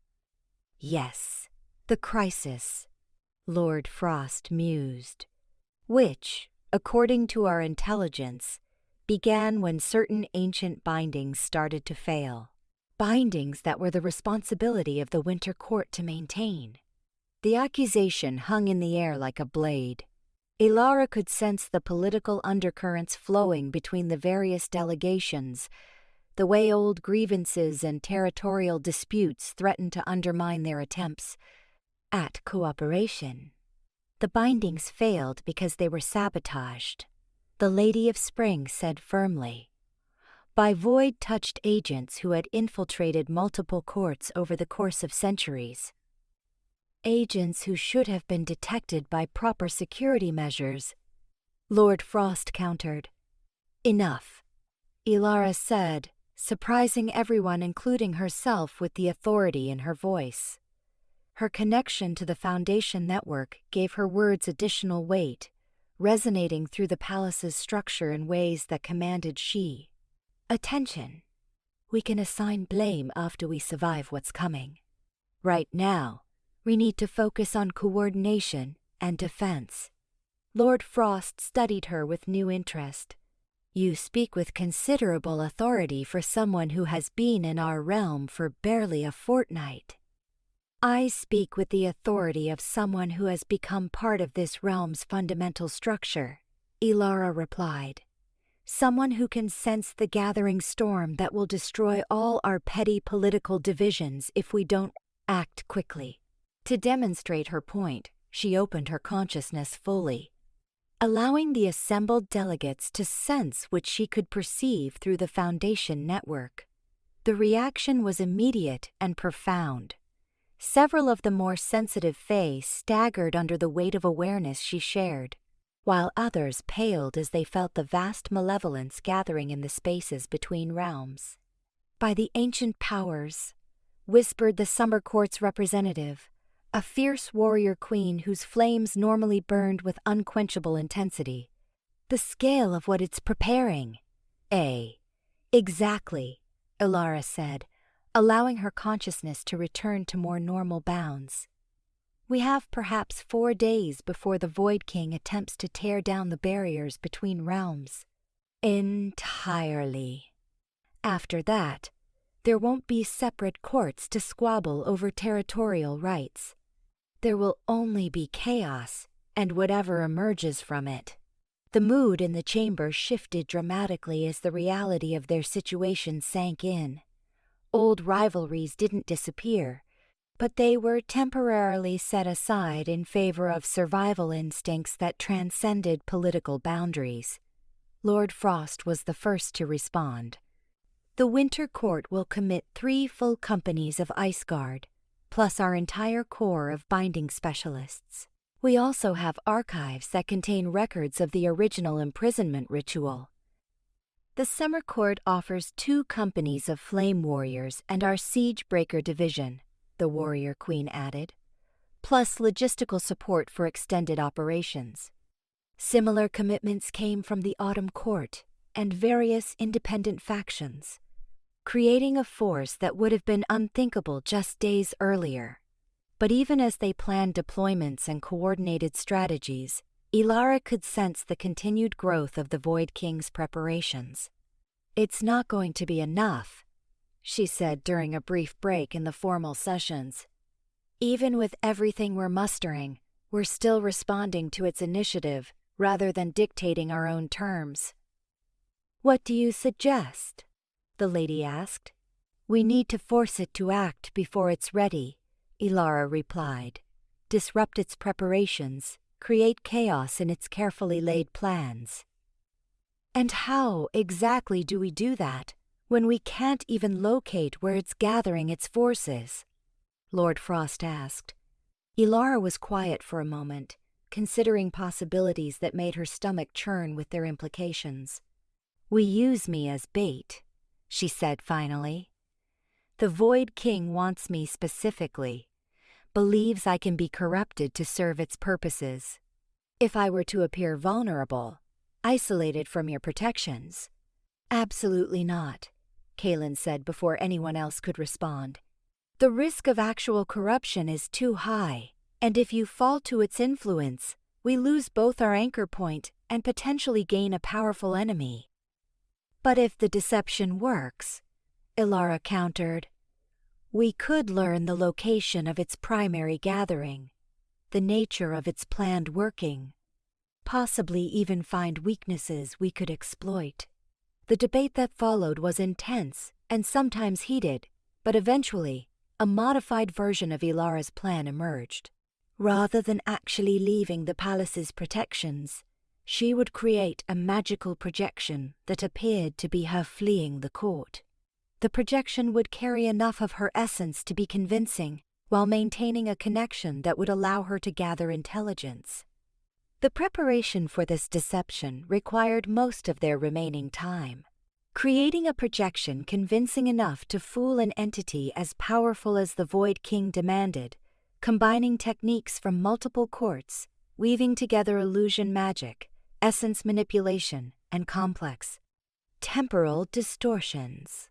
Yes, the crisis, Lord Frost mused, which, according to our intelligence, began when certain ancient bindings started to fail. Bindings that were the responsibility of the Winter Court to maintain. The accusation hung in the air like a blade. Elara could sense the political undercurrents flowing between the various delegations, the way old grievances and territorial disputes threatened to undermine their attempts at cooperation. The bindings failed because they were sabotaged, the Lady of Spring said firmly, by void-touched agents who had infiltrated multiple courts over the course of centuries. Agents who should have been detected by proper security measures, Lord Frost countered. Enough, Elara said, surprising everyone including herself with the authority in her voice. Her connection to the Foundation network gave her words additional weight, resonating through the palace's structure in ways that commanded she. Attention. We can assign blame after we survive what's coming. Right now, we need to focus on coordination and defense. Lord Frost studied her with new interest. "You speak with considerable authority for someone who has been in our realm for barely a fortnight." "I speak with the authority of someone who has become part of this realm's fundamental structure," Elara replied. "Someone who can sense the gathering storm that will destroy all our petty political divisions if we don't act quickly." To demonstrate her point, she opened her consciousness fully, allowing the assembled delegates to sense what she could perceive through the Foundation network. The reaction was immediate and profound. Several of the more sensitive Fae staggered under the weight of awareness she shared, while others paled as they felt the vast malevolence gathering in the spaces between realms. "By the ancient powers," whispered the Summer Court's representative, a fierce warrior queen whose flames normally burned with unquenchable intensity. "The scale of what it's preparing." Exactly," Elara said, allowing her consciousness to return to more normal bounds. "We have perhaps 4 days before the Void King attempts to tear down the barriers between realms." "Entirely. After that, there won't be separate courts to squabble over territorial rights. There will only be chaos and whatever emerges from it." The mood in the chamber shifted dramatically as the reality of their situation sank in. Old rivalries didn't disappear, but they were temporarily set aside in favor of survival instincts that transcended political boundaries. Lord Frost was the first to respond. "The Winter Court will commit 3 full companies of Ice Guard, plus our entire corps of binding specialists. We also have archives that contain records of the original imprisonment ritual. The Summer Court offers 2 companies of Flame Warriors and our Siege Breaker division," the Warrior Queen added, "plus logistical support for extended operations." Similar commitments came from the Autumn Court and various independent factions, creating a force that would have been unthinkable just days earlier. But even as they planned deployments and coordinated strategies, Elara could sense the continued growth of the Void King's preparations. "It's not going to be enough," she said during a brief break in the formal sessions. "Even with everything we're mustering, we're still responding to its initiative rather than dictating our own terms." "What do you suggest?" the lady asked. "We need to force it to act before it's ready," Elara replied. "Disrupt its preparations, create chaos in its carefully laid plans." "And how exactly do we do that when we can't even locate where it's gathering its forces?" Lord Frost asked. Elara was quiet for a moment, considering possibilities that made her stomach churn with their implications. "We use me as bait," she said finally. "The Void King wants me specifically, believes I can be corrupted to serve its purposes. If I were to appear vulnerable, isolated from your protections—" "Absolutely not," Kaelen said before anyone else could respond. "The risk of actual corruption is too high, and if you fall to its influence, we lose both our anchor point and potentially gain a powerful enemy." "But if the deception works," Elara countered, "we could learn the location of its primary gathering, the nature of its planned working, possibly even find weaknesses we could exploit." The debate that followed was intense and sometimes heated, but eventually, a modified version of Elara's plan emerged. Rather than actually leaving the palace's protections, she would create a magical projection that appeared to be her fleeing the court. The projection would carry enough of her essence to be convincing, while maintaining a connection that would allow her to gather intelligence. The preparation for this deception required most of their remaining time. Creating a projection convincing enough to fool an entity as powerful as the Void King demanded, combining techniques from multiple courts, weaving together illusion magic, essence manipulation, and complex temporal distortions.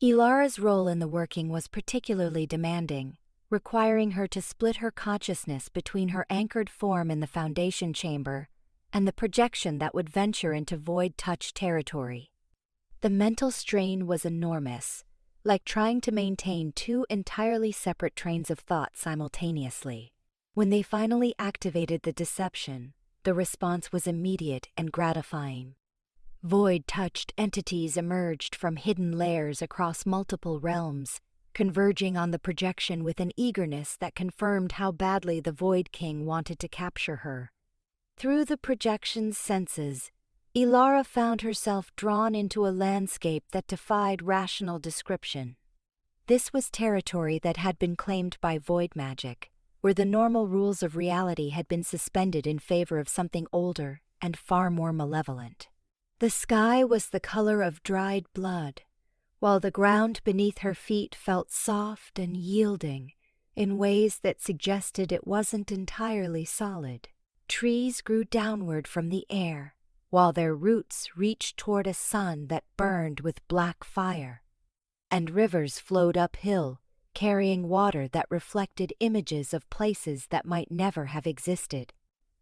Elara's role in the working was particularly demanding, requiring her to split her consciousness between her anchored form in the Foundation chamber and the projection that would venture into void-touch territory. The mental strain was enormous, like trying to maintain two entirely separate trains of thought simultaneously. When they finally activated the deception, the response was immediate and gratifying. Void-touched entities emerged from hidden layers across multiple realms, converging on the projection with an eagerness that confirmed how badly the Void King wanted to capture her. Through the projection's senses, Elara found herself drawn into a landscape that defied rational description. This was territory that had been claimed by void magic, where the normal rules of reality had been suspended in favor of something older and far more malevolent. The sky was the color of dried blood, while the ground beneath her feet felt soft and yielding in ways that suggested it wasn't entirely solid. Trees grew downward from the air, while their roots reached toward a sun that burned with black fire. And rivers flowed uphill, carrying water that reflected images of places that might never have existed.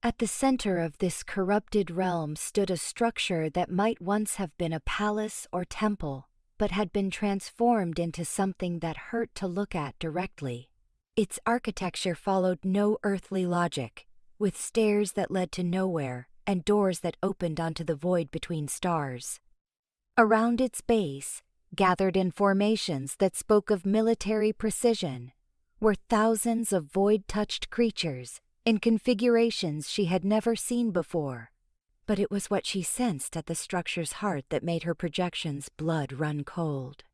At the center of this corrupted realm stood a structure that might once have been a palace or temple, but had been transformed into something that hurt to look at directly. Its architecture followed no earthly logic, with stairs that led to nowhere and doors that opened onto the void between stars. Around its base, gathered in formations that spoke of military precision, were thousands of void-touched creatures in configurations she had never seen before. But it was what she sensed at the structure's heart that made her projection's blood run cold.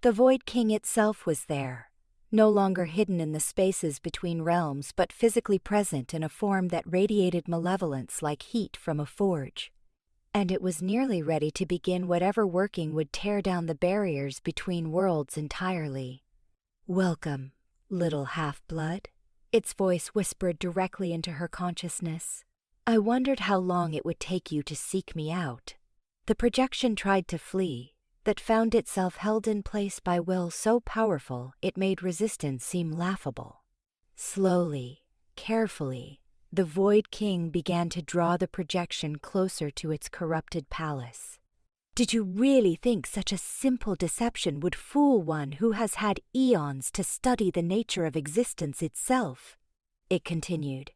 The Void King itself was there, no longer hidden in the spaces between realms but physically present in a form that radiated malevolence like heat from a forge. And it was nearly ready to begin whatever working would tear down the barriers between worlds entirely. "Welcome, little half-blood," its voice whispered directly into her consciousness. "I wondered how long it would take you to seek me out." The projection tried to flee, that found itself held in place by will so powerful it made resistance seem laughable. Slowly, carefully, the Void King began to draw the projection closer to its corrupted palace. "Did you really think such a simple deception would fool one who has had eons to study the nature of existence itself?" it continued.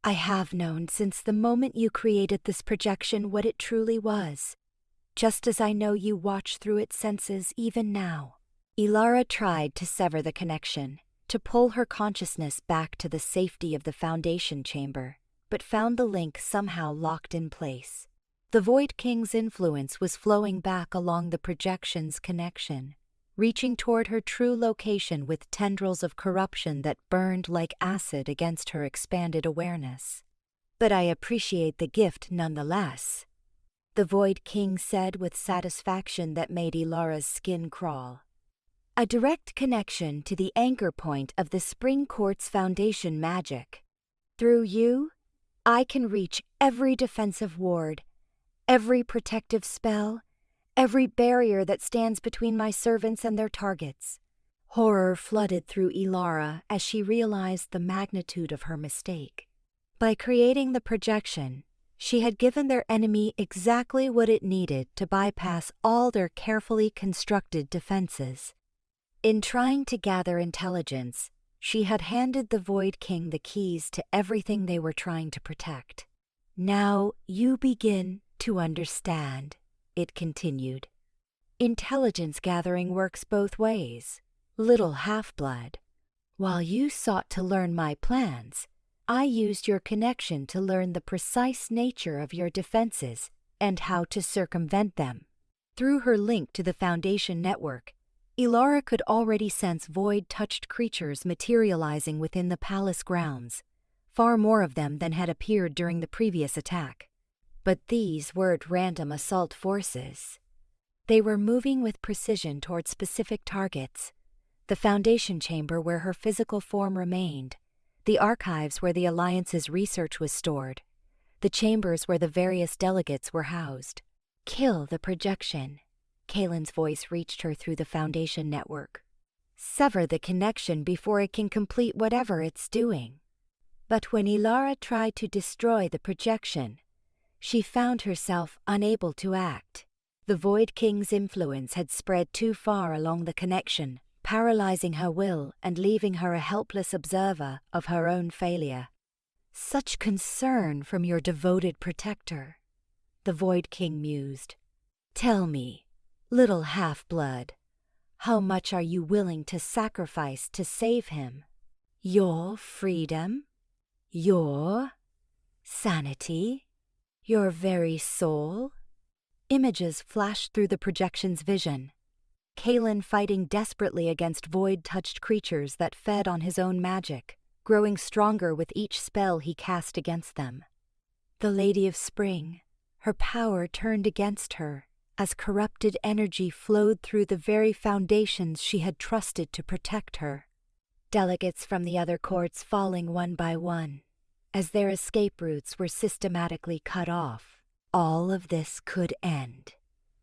"I have known since the moment you created this projection what it truly was, just as I know you watch through its senses even now." Elara tried to sever the connection, to pull her consciousness back to the safety of the Foundation chamber, but found the link somehow locked in place. The Void King's influence was flowing back along the projection's connection, reaching toward her true location with tendrils of corruption that burned like acid against her expanded awareness. "But I appreciate the gift nonetheless," the Void King said with satisfaction that made Elara's skin crawl. "A direct connection to the anchor point of the Spring Court's foundation magic. Through you, I can reach every defensive ward, every protective spell, every barrier that stands between my servants and their targets." Horror flooded through Elara as she realized the magnitude of her mistake. By creating the projection, she had given their enemy exactly what it needed to bypass all their carefully constructed defenses. In trying to gather intelligence, she had handed the Void King the keys to everything they were trying to protect. "Now you begin to understand," it continued. "Intelligence gathering works both ways, little half-blood. While you sought to learn my plans, I used your connection to learn the precise nature of your defenses and how to circumvent them." Through her link to the Foundation network, Elara could already sense void-touched creatures materializing within the palace grounds, far more of them than had appeared during the previous attack. But these weren't random assault forces. They were moving with precision toward specific targets: the Foundation chamber where her physical form remained, the archives where the Alliance's research was stored, the chambers where the various delegates were housed. "Kill the projection," Kaelen's voice reached her through the Foundation network. "Sever the connection before it can complete whatever it's doing." But when Elara tried to destroy the projection, She found herself unable to act. The Void King's influence had spread too far along the connection, paralyzing her will and leaving her a helpless observer of her own failure. Such concern from your devoted protector, the Void King mused. Tell me, little half-blood, how much are you willing to sacrifice to save him? Your freedom? Your sanity? Your very soul? Images flashed through the projection's vision. Kaelen fighting desperately against void-touched creatures that fed on his own magic, growing stronger with each spell he cast against them. The Lady of Spring, her power turned against her as corrupted energy flowed through the very foundations she had trusted to protect her. Delegates from the other courts falling one by one, as their escape routes were systematically cut off. All of this could end,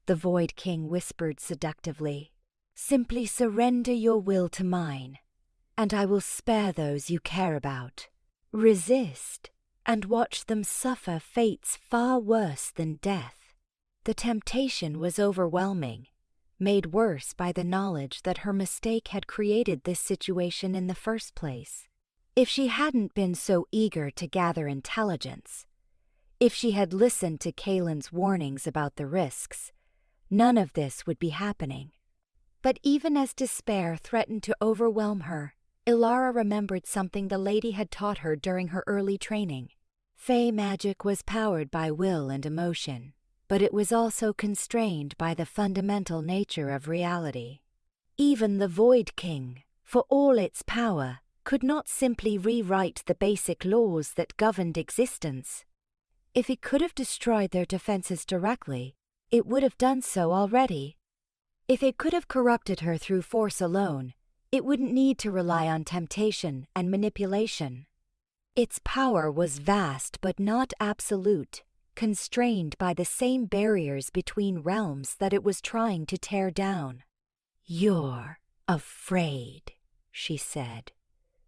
the Void King whispered seductively. Simply surrender your will to mine, and I will spare those you care about. Resist, and watch them suffer fates far worse than death. The temptation was overwhelming, made worse by the knowledge that her mistake had created this situation in the first place. If she hadn't been so eager to gather intelligence, if she had listened to Kaelen's warnings about the risks, none of this would be happening. But even as despair threatened to overwhelm her, Elara remembered something the lady had taught her during her early training. Fey magic was powered by will and emotion, but it was also constrained by the fundamental nature of reality. Even the Void King, for all its power, could not simply rewrite the basic laws that governed existence. If it could have destroyed their defenses directly, it would have done so already. If it could have corrupted her through force alone, it wouldn't need to rely on temptation and manipulation. Its power was vast but not absolute, constrained by the same barriers between realms that it was trying to tear down. You're afraid, she said,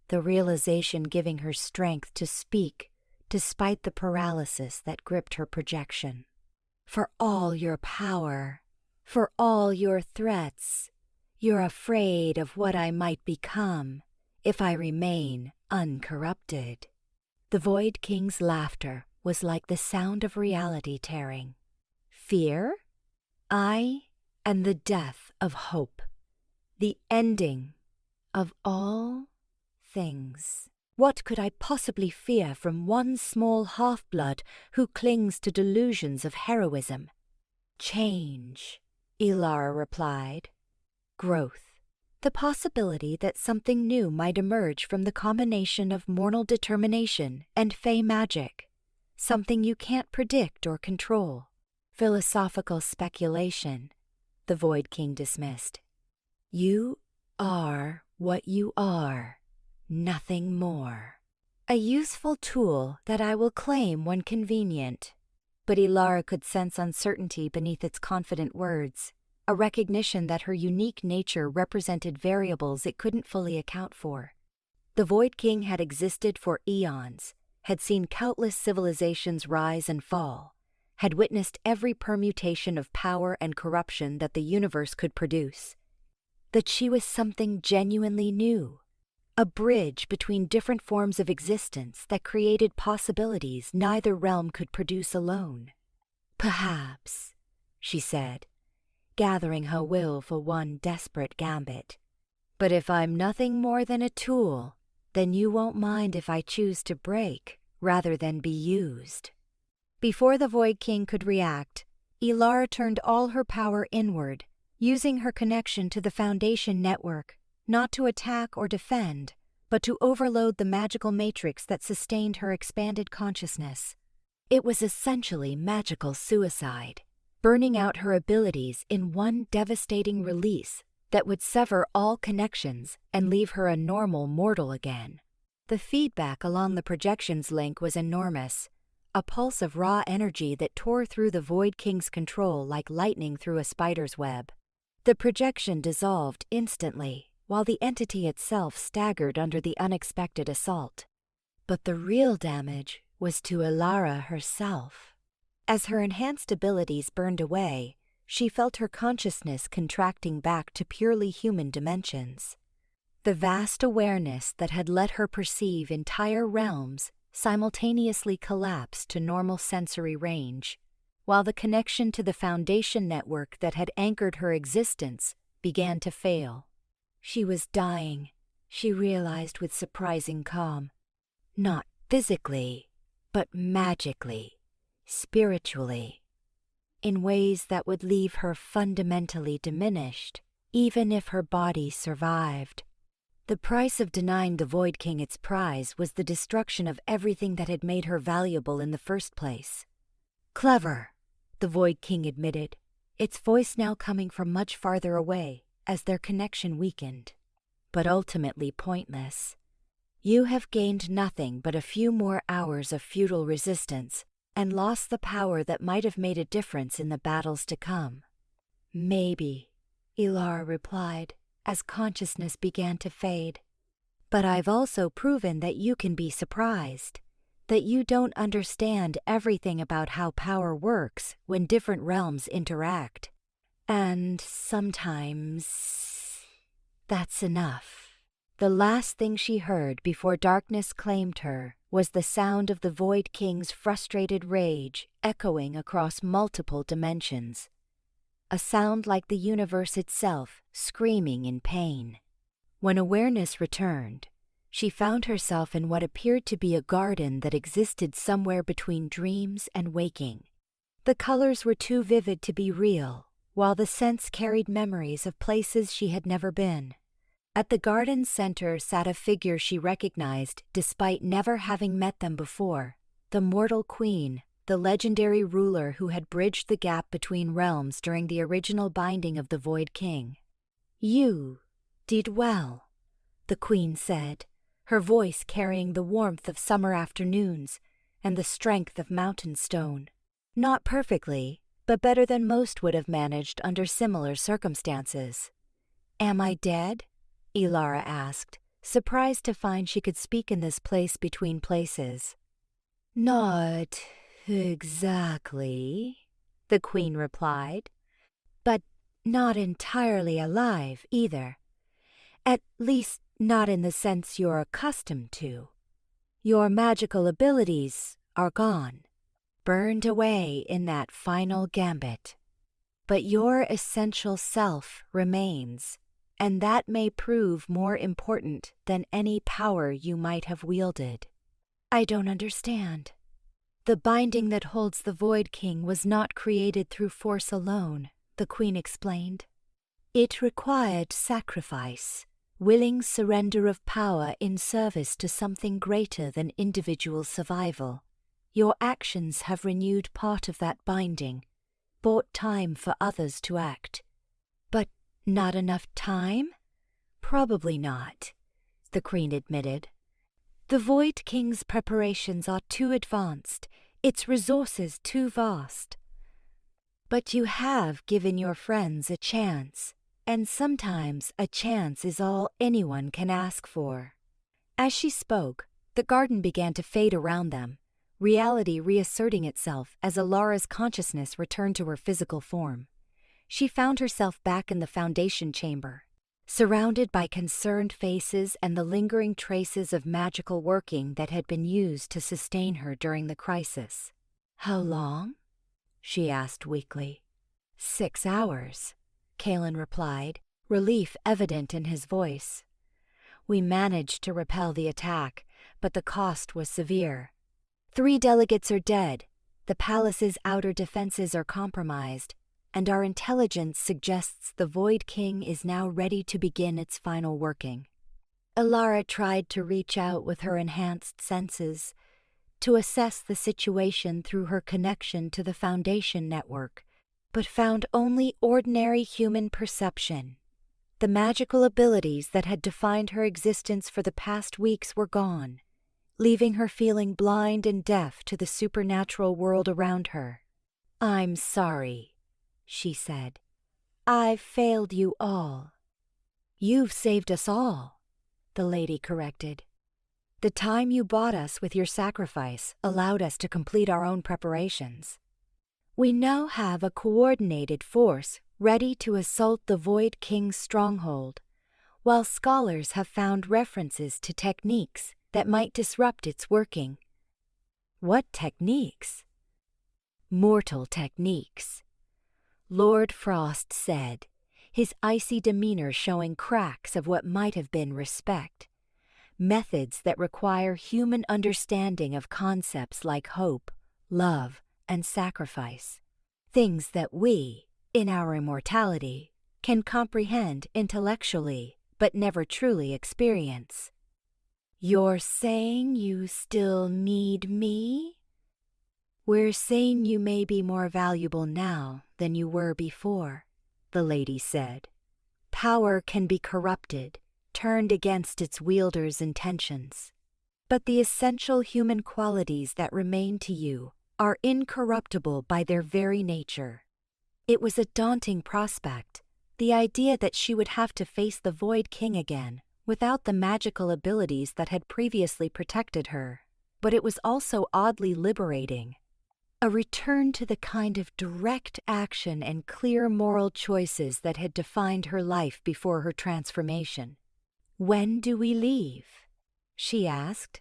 the realization giving her strength to speak despite the paralysis that gripped her projection. For all your power, for all your threats, you're afraid of what I might become if I remain uncorrupted. The Void King's laughter was like the sound of reality tearing. Fear? And the death of hope. The ending of all things. What could I possibly fear from one small half-blood who clings to delusions of heroism? Change, Elara replied. Growth. The possibility that something new might emerge from the combination of mortal determination and fey magic. Something you can't predict or control. Philosophical speculation, the Void King dismissed. You are what you are, nothing more. A useful tool that I will claim when convenient. But Elara could sense uncertainty beneath its confident words, a recognition that her unique nature represented variables it couldn't fully account for. The Void King had existed for eons, had seen countless civilizations rise and fall, had witnessed every permutation of power and corruption that the universe could produce. That she was something genuinely new, a bridge between different forms of existence that created possibilities neither realm could produce alone. Perhaps, she said, gathering her will for one desperate gambit. But if I'm nothing more than a tool, then you won't mind if I choose to break rather than be used. Before the Void King could react, Elara turned all her power inward, using her connection to the Foundation network, not to attack or defend, but to overload the magical matrix that sustained her expanded consciousness. It was essentially magical suicide, burning out her abilities in one devastating release that would sever all connections and leave her a normal mortal again. The feedback along the projections link was enormous, a pulse of raw energy that tore through the Void King's control like lightning through a spider's web. The projection dissolved instantly, while the entity itself staggered under the unexpected assault. But the real damage was to Elara herself. As her enhanced abilities burned away, she felt her consciousness contracting back to purely human dimensions. The vast awareness that had let her perceive entire realms simultaneously collapsed to normal sensory range, while the connection to the foundation network that had anchored her existence began to fail. She was dying, she realized with surprising calm. Not physically, but magically, spiritually, in ways that would leave her fundamentally diminished, even if her body survived. The price of denying the Void King its prize was the destruction of everything that had made her valuable in the first place. Clever, the Void King admitted, its voice now coming from much farther away as their connection weakened. But ultimately pointless. You have gained nothing but a few more hours of futile resistance and lost the power that might have made a difference in the battles to come. Maybe, Elara replied, as consciousness began to fade. But I've also proven that you can be surprised, that you don't understand everything about how power works when different realms interact. And sometimes that's enough. The last thing she heard before darkness claimed her was the sound of the Void King's frustrated rage echoing across multiple dimensions. A sound like the universe itself screaming in pain. When awareness returned, she found herself in what appeared to be a garden that existed somewhere between dreams and waking. The colors were too vivid to be real, while the scents carried memories of places she had never been. At the garden's center sat a figure she recognized despite never having met them before, the mortal queen, the legendary ruler who had bridged the gap between realms during the original binding of the Void King. You did well, the queen said, her voice carrying the warmth of summer afternoons and the strength of mountain stone. Not perfectly, but better than most would have managed under similar circumstances. Am I dead? Elara asked, surprised to find she could speak in this place between places. Not exactly, the queen replied, but not entirely alive either. At least not in the sense you're accustomed to. Your magical abilities are gone, burned away in that final gambit. But your essential self remains, and that may prove more important than any power you might have wielded. I don't understand. The binding that holds the Void King was not created through force alone, the queen explained. It required sacrifice, willing surrender of power in service to something greater than individual survival. Your actions have renewed part of that binding, bought time for others to act. But not enough time? Probably not, the queen admitted. The Void King's preparations are too advanced, its resources too vast. But you have given your friends a chance, and sometimes a chance is all anyone can ask for. As she spoke, the garden began to fade around them, reality reasserting itself as Elara's consciousness returned to her physical form. She found herself back in the foundation chamber, surrounded by concerned faces and the lingering traces of magical working that had been used to sustain her during the crisis. How long? She asked weakly. 6 hours, Kaelen replied, relief evident in his voice. We managed to repel the attack, but the cost was severe. 3 delegates are dead, the palace's outer defenses are compromised, and our intelligence suggests the Void King is now ready to begin its final working. Elara tried to reach out with her enhanced senses, to assess the situation through her connection to the Foundation network, but found only ordinary human perception. The magical abilities that had defined her existence for the past weeks were gone, leaving her feeling blind and deaf to the supernatural world around her. I'm sorry, she said. I've failed you all. You've saved us all, the lady corrected. The time you bought us with your sacrifice allowed us to complete our own preparations. We now have a coordinated force ready to assault the Void King's stronghold, while scholars have found references to techniques that might disrupt its working. What techniques? Mortal techniques, Lord Frost said, his icy demeanor showing cracks of what might have been respect. Methods that require human understanding of concepts like hope, love, and sacrifice. Things that we, in our immortality, can comprehend intellectually but never truly experience. You're saying you still need me? We're saying you may be more valuable now than you were before, the lady said. Power can be corrupted, turned against its wielder's intentions. But the essential human qualities that remain to you are incorruptible by their very nature. It was a daunting prospect, the idea that she would have to face the Void King again without the magical abilities that had previously protected her. But it was also oddly liberating. A return to the kind of direct action and clear moral choices that had defined her life before her transformation. When do we leave? She asked.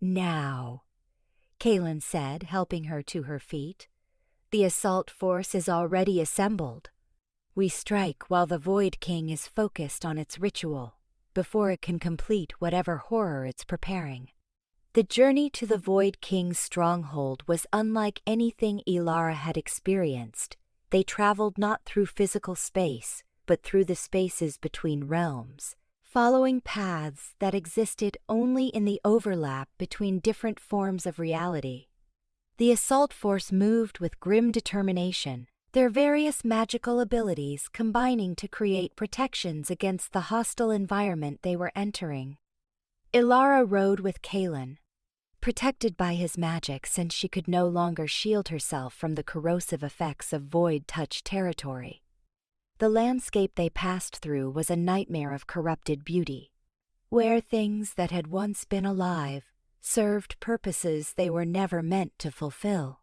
Now, Kaelen said, helping her to her feet. The assault force is already assembled. We strike while the Void King is focused on its ritual, before it can complete whatever horror it's preparing. The journey to the Void King's stronghold was unlike anything Elara had experienced. They traveled not through physical space, but through the spaces between realms, following paths that existed only in the overlap between different forms of reality. The assault force moved with grim determination, their various magical abilities combining to create protections against the hostile environment they were entering. Elara rode with Kaelen, protected by his magic since she could no longer shield herself from the corrosive effects of void-touch territory. The landscape they passed through was a nightmare of corrupted beauty, where things that had once been alive served purposes they were never meant to fulfill.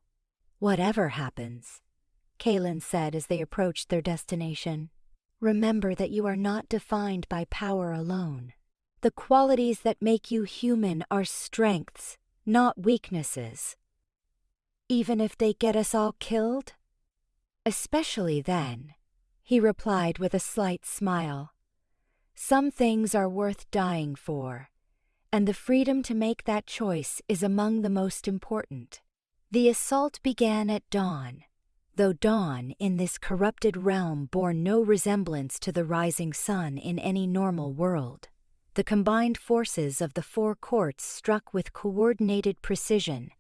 Whatever happens, Kaelen said as they approached their destination, remember that you are not defined by power alone. The qualities that make you human are strengths, not weaknesses. Even if they get us all killed? Especially then, he replied with a slight smile. Some things are worth dying for, and the freedom to make that choice is among the most important. The assault began at dawn, though dawn in this corrupted realm bore no resemblance to the rising sun in any normal world. The combined forces of the four courts struck with coordinated precision,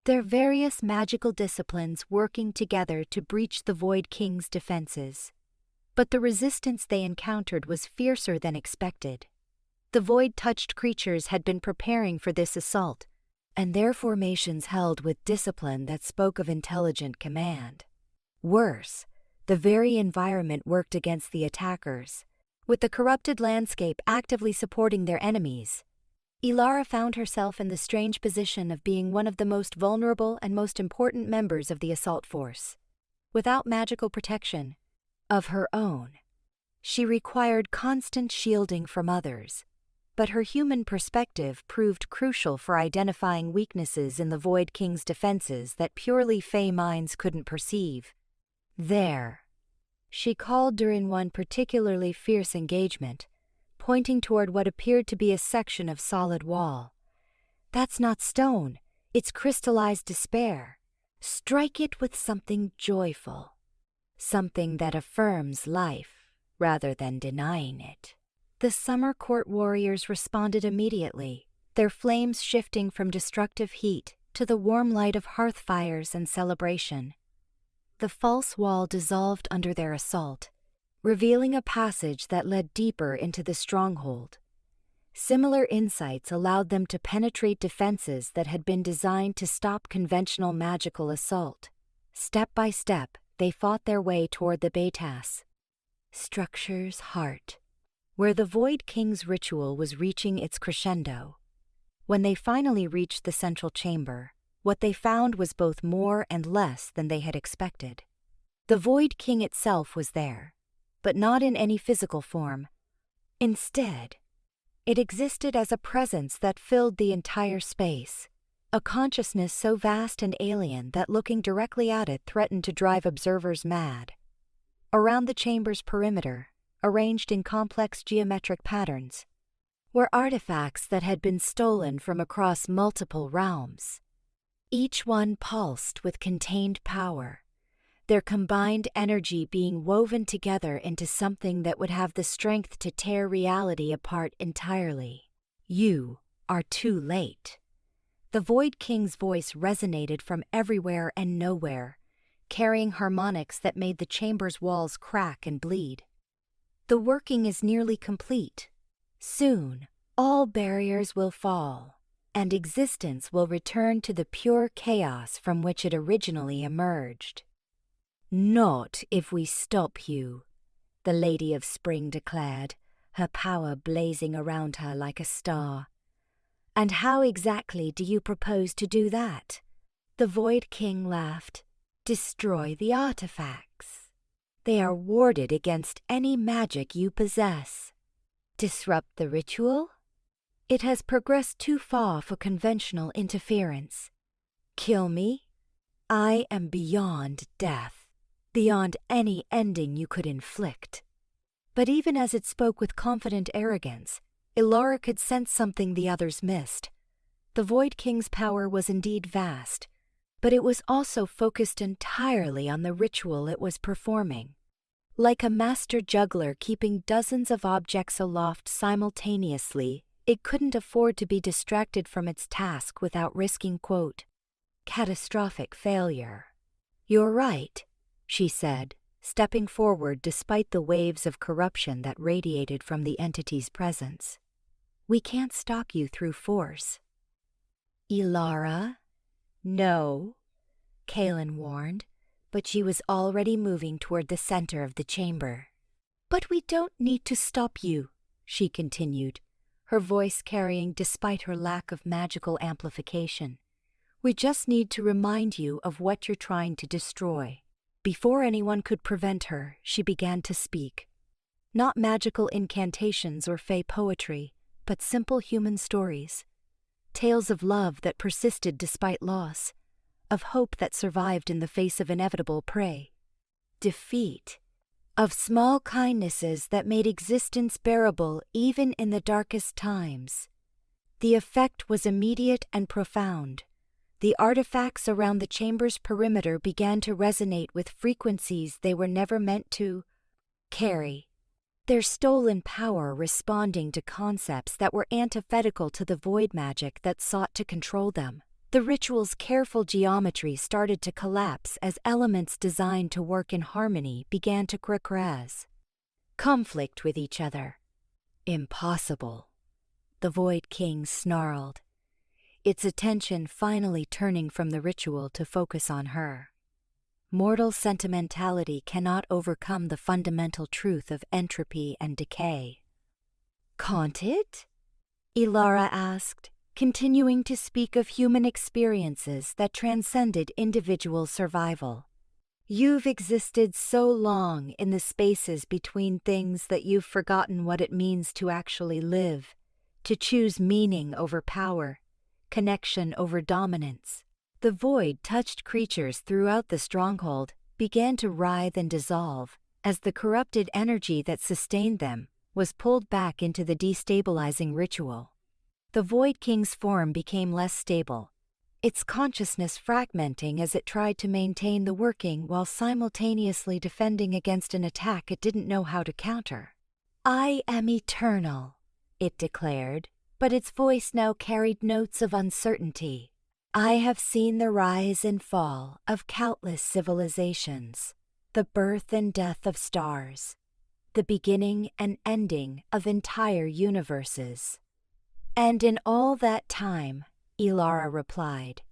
their various magical disciplines working together to breach the Void King's defenses. But the resistance they encountered was fiercer than expected. The void-touched creatures had been preparing for this assault, and their formations held with discipline that spoke of intelligent command. Worse, the very environment worked against the attackers, with the corrupted landscape actively supporting their enemies. Elara found herself in the strange position of being one of the most vulnerable and most important members of the assault force. Without magical protection of her own, she required constant shielding from others, but her human perspective proved crucial for identifying weaknesses in the Void King's defenses that purely Fey minds couldn't perceive. There, she called during one particularly fierce engagement, pointing toward what appeared to be a section of solid wall. That's not stone, it's crystallized despair. Strike it with something joyful, something that affirms life rather than denying it. The Summer Court warriors responded immediately, their flames shifting from destructive heat to the warm light of hearth fires and celebration. The false wall dissolved under their assault, revealing a passage that led deeper into the stronghold. Similar insights allowed them to penetrate defenses that had been designed to stop conventional magical assault. Step by step, they fought their way toward the Betas, structure's heart, where the Void King's ritual was reaching its crescendo. When they finally reached the central chamber, what they found was both more and less than they had expected. The Void King itself was there, but not in any physical form. Instead, it existed as a presence that filled the entire space, a consciousness so vast and alien that looking directly at it threatened to drive observers mad. Around the chamber's perimeter, arranged in complex geometric patterns, were artifacts that had been stolen from across multiple realms. Each one pulsed with contained power, their combined energy being woven together into something that would have the strength to tear reality apart entirely. You are too late. The Void King's voice resonated from everywhere and nowhere, carrying harmonics that made the chamber's walls crack and bleed. The working is nearly complete. Soon, all barriers will fall, and existence will return to the pure chaos from which it originally emerged. Not if we stop you, the Lady of Spring declared, her power blazing around her like a star. And how exactly do you propose to do that? The Void King laughed. Destroy the artifacts. They are warded against any magic you possess. Disrupt the ritual? It has progressed too far for conventional interference. Kill me? I am beyond death, beyond any ending you could inflict. But even as it spoke with confident arrogance, Elara could sense something the others missed. The Void King's power was indeed vast, but it was also focused entirely on the ritual it was performing. Like a master juggler keeping dozens of objects aloft simultaneously, it couldn't afford to be distracted from its task without risking, quote, catastrophic failure. You're right, she said, stepping forward despite the waves of corruption that radiated from the entity's presence. We can't stop you through force. Elara? No, Kaelen warned, but she was already moving toward the center of the chamber. But we don't need to stop you, she continued, her voice carrying despite her lack of magical amplification. We just need to remind you of what you're trying to destroy. Before anyone could prevent her, she began to speak. Not magical incantations or fey poetry, but simple human stories. Tales of love that persisted despite loss, of hope that survived in the face of inevitable prey, defeat, of small kindnesses that made existence bearable even in the darkest times. The effect was immediate and profound. The artifacts around the chamber's perimeter began to resonate with frequencies they were never meant to carry, their stolen power responding to concepts that were antithetical to the void magic that sought to control them. The ritual's careful geometry started to collapse as elements designed to work in harmony began to conflict with each other. Impossible, the Void King snarled, its attention finally turning from the ritual to focus on her. Mortal sentimentality cannot overcome the fundamental truth of entropy and decay. Can't it? Elara asked, continuing to speak of human experiences that transcended individual survival. You've existed so long in the spaces between things that you've forgotten what it means to actually live, to choose meaning over power, connection over dominance. The void-touched creatures throughout the stronghold began to writhe and dissolve as the corrupted energy that sustained them was pulled back into the destabilizing ritual. The Void King's form became less stable, its consciousness fragmenting as it tried to maintain the working while simultaneously defending against an attack it didn't know how to counter. I am eternal, it declared, but its voice now carried notes of uncertainty. I have seen the rise and fall of countless civilizations, the birth and death of stars, the beginning and ending of entire universes. And in all that time, Elara replied,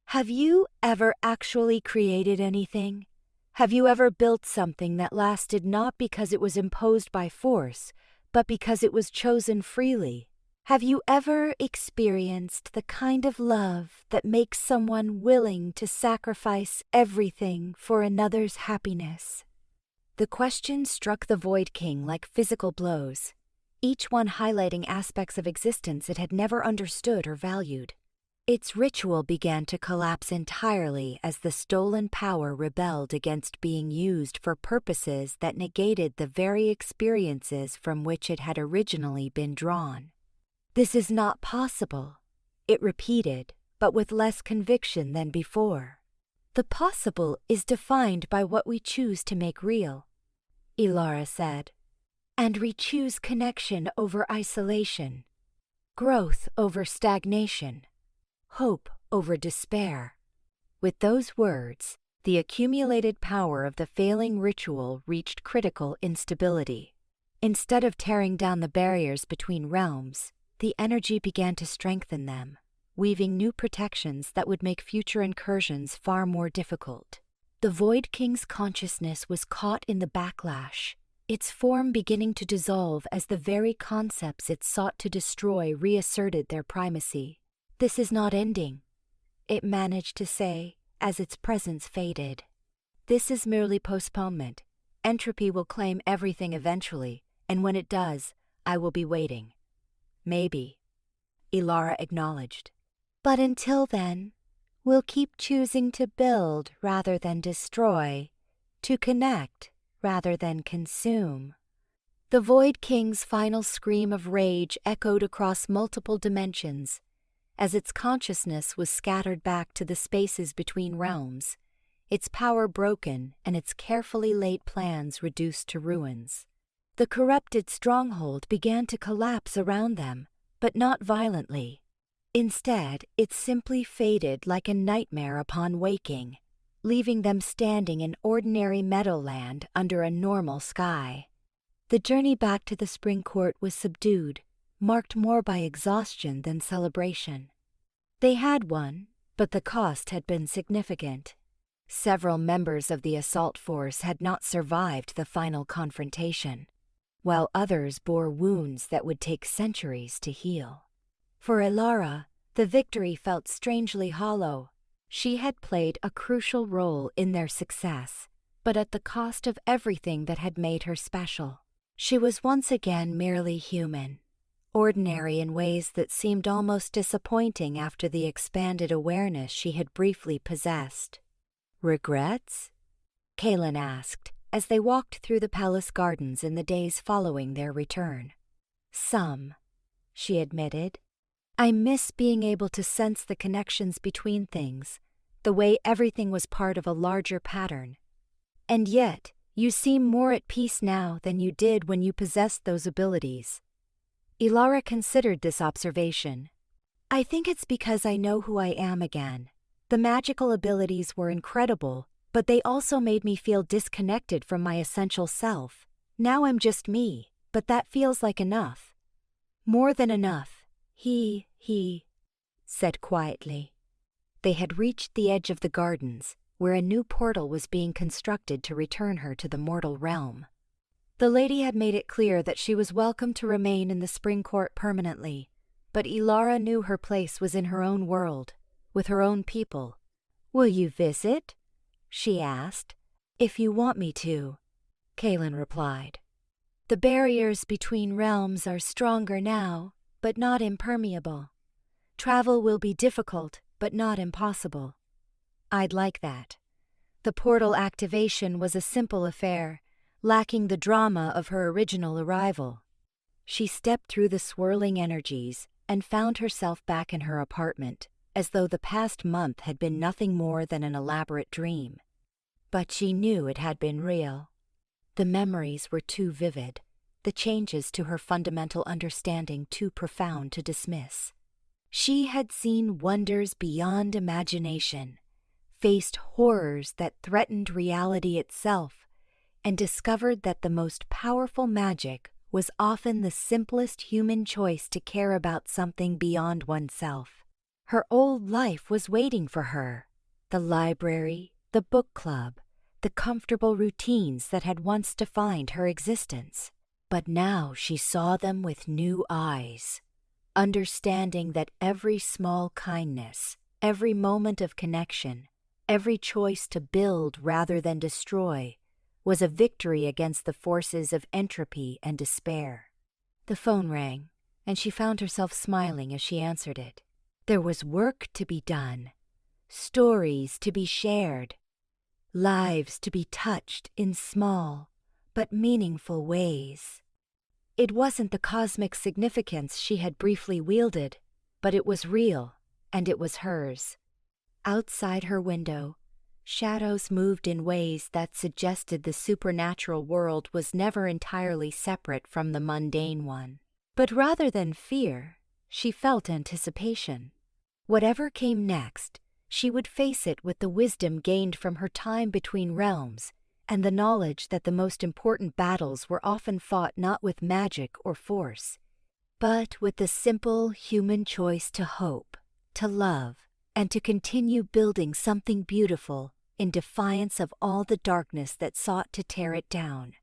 have you ever actually created anything? Have you ever built something that lasted not because it was imposed by force, but because it was chosen freely? Have you ever experienced the kind of love that makes someone willing to sacrifice everything for another's happiness? The question struck the Void King like physical blows, each one highlighting aspects of existence it had never understood or valued. Its ritual began to collapse entirely as the stolen power rebelled against being used for purposes that negated the very experiences from which it had originally been drawn. "This is not possible," it repeated, but with less conviction than before. "The possible is defined by what we choose to make real," Elara said. "And we choose connection over isolation, growth over stagnation, hope over despair." With those words, the accumulated power of the failing ritual reached critical instability. Instead of tearing down the barriers between realms, the energy began to strengthen them, weaving new protections that would make future incursions far more difficult. The Void King's consciousness was caught in the backlash, its form beginning to dissolve as the very concepts it sought to destroy reasserted their primacy. "This is not ending," it managed to say as its presence faded. "This is merely postponement. Entropy will claim everything eventually, and when it does, I will be waiting." "Maybe," Elara acknowledged. "But until then, we'll keep choosing to build rather than destroy, to connect rather than consume." The Void King's final scream of rage echoed across multiple dimensions as its consciousness was scattered back to the spaces between realms, its power broken and its carefully laid plans reduced to ruins. The corrupted stronghold began to collapse around them, but not violently. Instead, it simply faded like a nightmare upon waking, leaving them standing in ordinary meadowland under a normal sky. The journey back to the spring court was subdued, marked more by exhaustion than celebration. They had won, but the cost had been significant. Several members of the assault force had not survived the final confrontation, while others bore wounds that would take centuries to heal. For Elara, the victory felt strangely hollow. She had played a crucial role in their success, but at the cost of everything that had made her special. She was once again merely human, ordinary in ways that seemed almost disappointing after the expanded awareness she had briefly possessed. "Regrets?" Kaelen asked, as they walked through the palace gardens in the days following their return. "Some," she admitted. "I miss being able to sense the connections between things, the way everything was part of a larger pattern. And yet, you seem more at peace now than you did when you possessed those abilities." Elara considered this observation. "I think it's because I know who I am again. The magical abilities were incredible, but they also made me feel disconnected from my essential self. Now I'm just me, but that feels like enough." "More than enough," he said quietly. They had reached the edge of the gardens, where a new portal was being constructed to return her to the mortal realm. The lady had made it clear that she was welcome to remain in the spring court permanently, but Elara knew her place was in her own world, with her own people. "Will you visit?" she asked. "If you want me to," Kaelen replied. "The barriers between realms are stronger now, but not impermeable. Travel will be difficult, but not impossible." "I'd like that." The portal activation was a simple affair, lacking the drama of her original arrival. She stepped through the swirling energies and found herself back in her apartment, as though the past month had been nothing more than an elaborate dream. But she knew it had been real. The memories were too vivid, the changes to her fundamental understanding too profound to dismiss. She had seen wonders beyond imagination, faced horrors that threatened reality itself, and discovered that the most powerful magic was often the simplest human choice to care about something beyond oneself. Her old life was waiting for her. The library, the book club, the comfortable routines that had once defined her existence. But now she saw them with new eyes. understanding that every small kindness, every moment of connection, every choice to build rather than destroy, was a victory against the forces of entropy and despair. The phone rang, and she found herself smiling as she answered it. There was work to be done, stories to be shared, lives to be touched in small but meaningful ways. It wasn't the cosmic significance she had briefly wielded, but it was real, and it was hers. Outside her window, shadows moved in ways that suggested the supernatural world was never entirely separate from the mundane one. But rather than fear, she felt anticipation. Whatever came next, she would face it with the wisdom gained from her time between realms and the knowledge that the most important battles were often fought not with magic or force, but with the simple human choice to hope, to love, and to continue building something beautiful in defiance of all the darkness that sought to tear it down.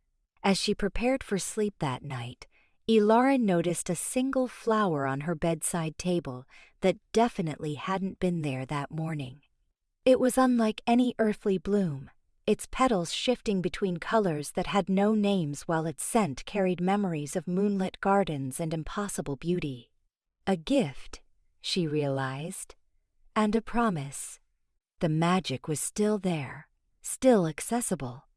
As she prepared for sleep that night, Elara noticed a single flower on her bedside table that definitely hadn't been there that morning. It was unlike any earthly bloom, its petals shifting between colors that had no names while its scent carried memories of moonlit gardens and impossible beauty. A gift, she realized, and a promise. The magic was still there, still accessible,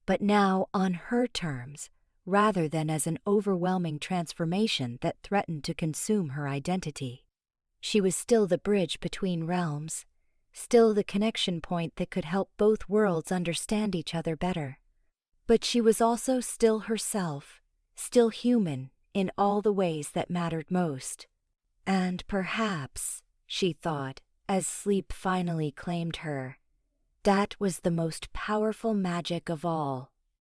but now on her terms, rather than as an overwhelming transformation that threatened to consume her identity. She was still the bridge between realms, still the connection point that could help both worlds understand each other better. But she was also still herself, still human in all the ways that mattered most. And perhaps, she thought, as sleep finally claimed her, that was the most powerful magic of all.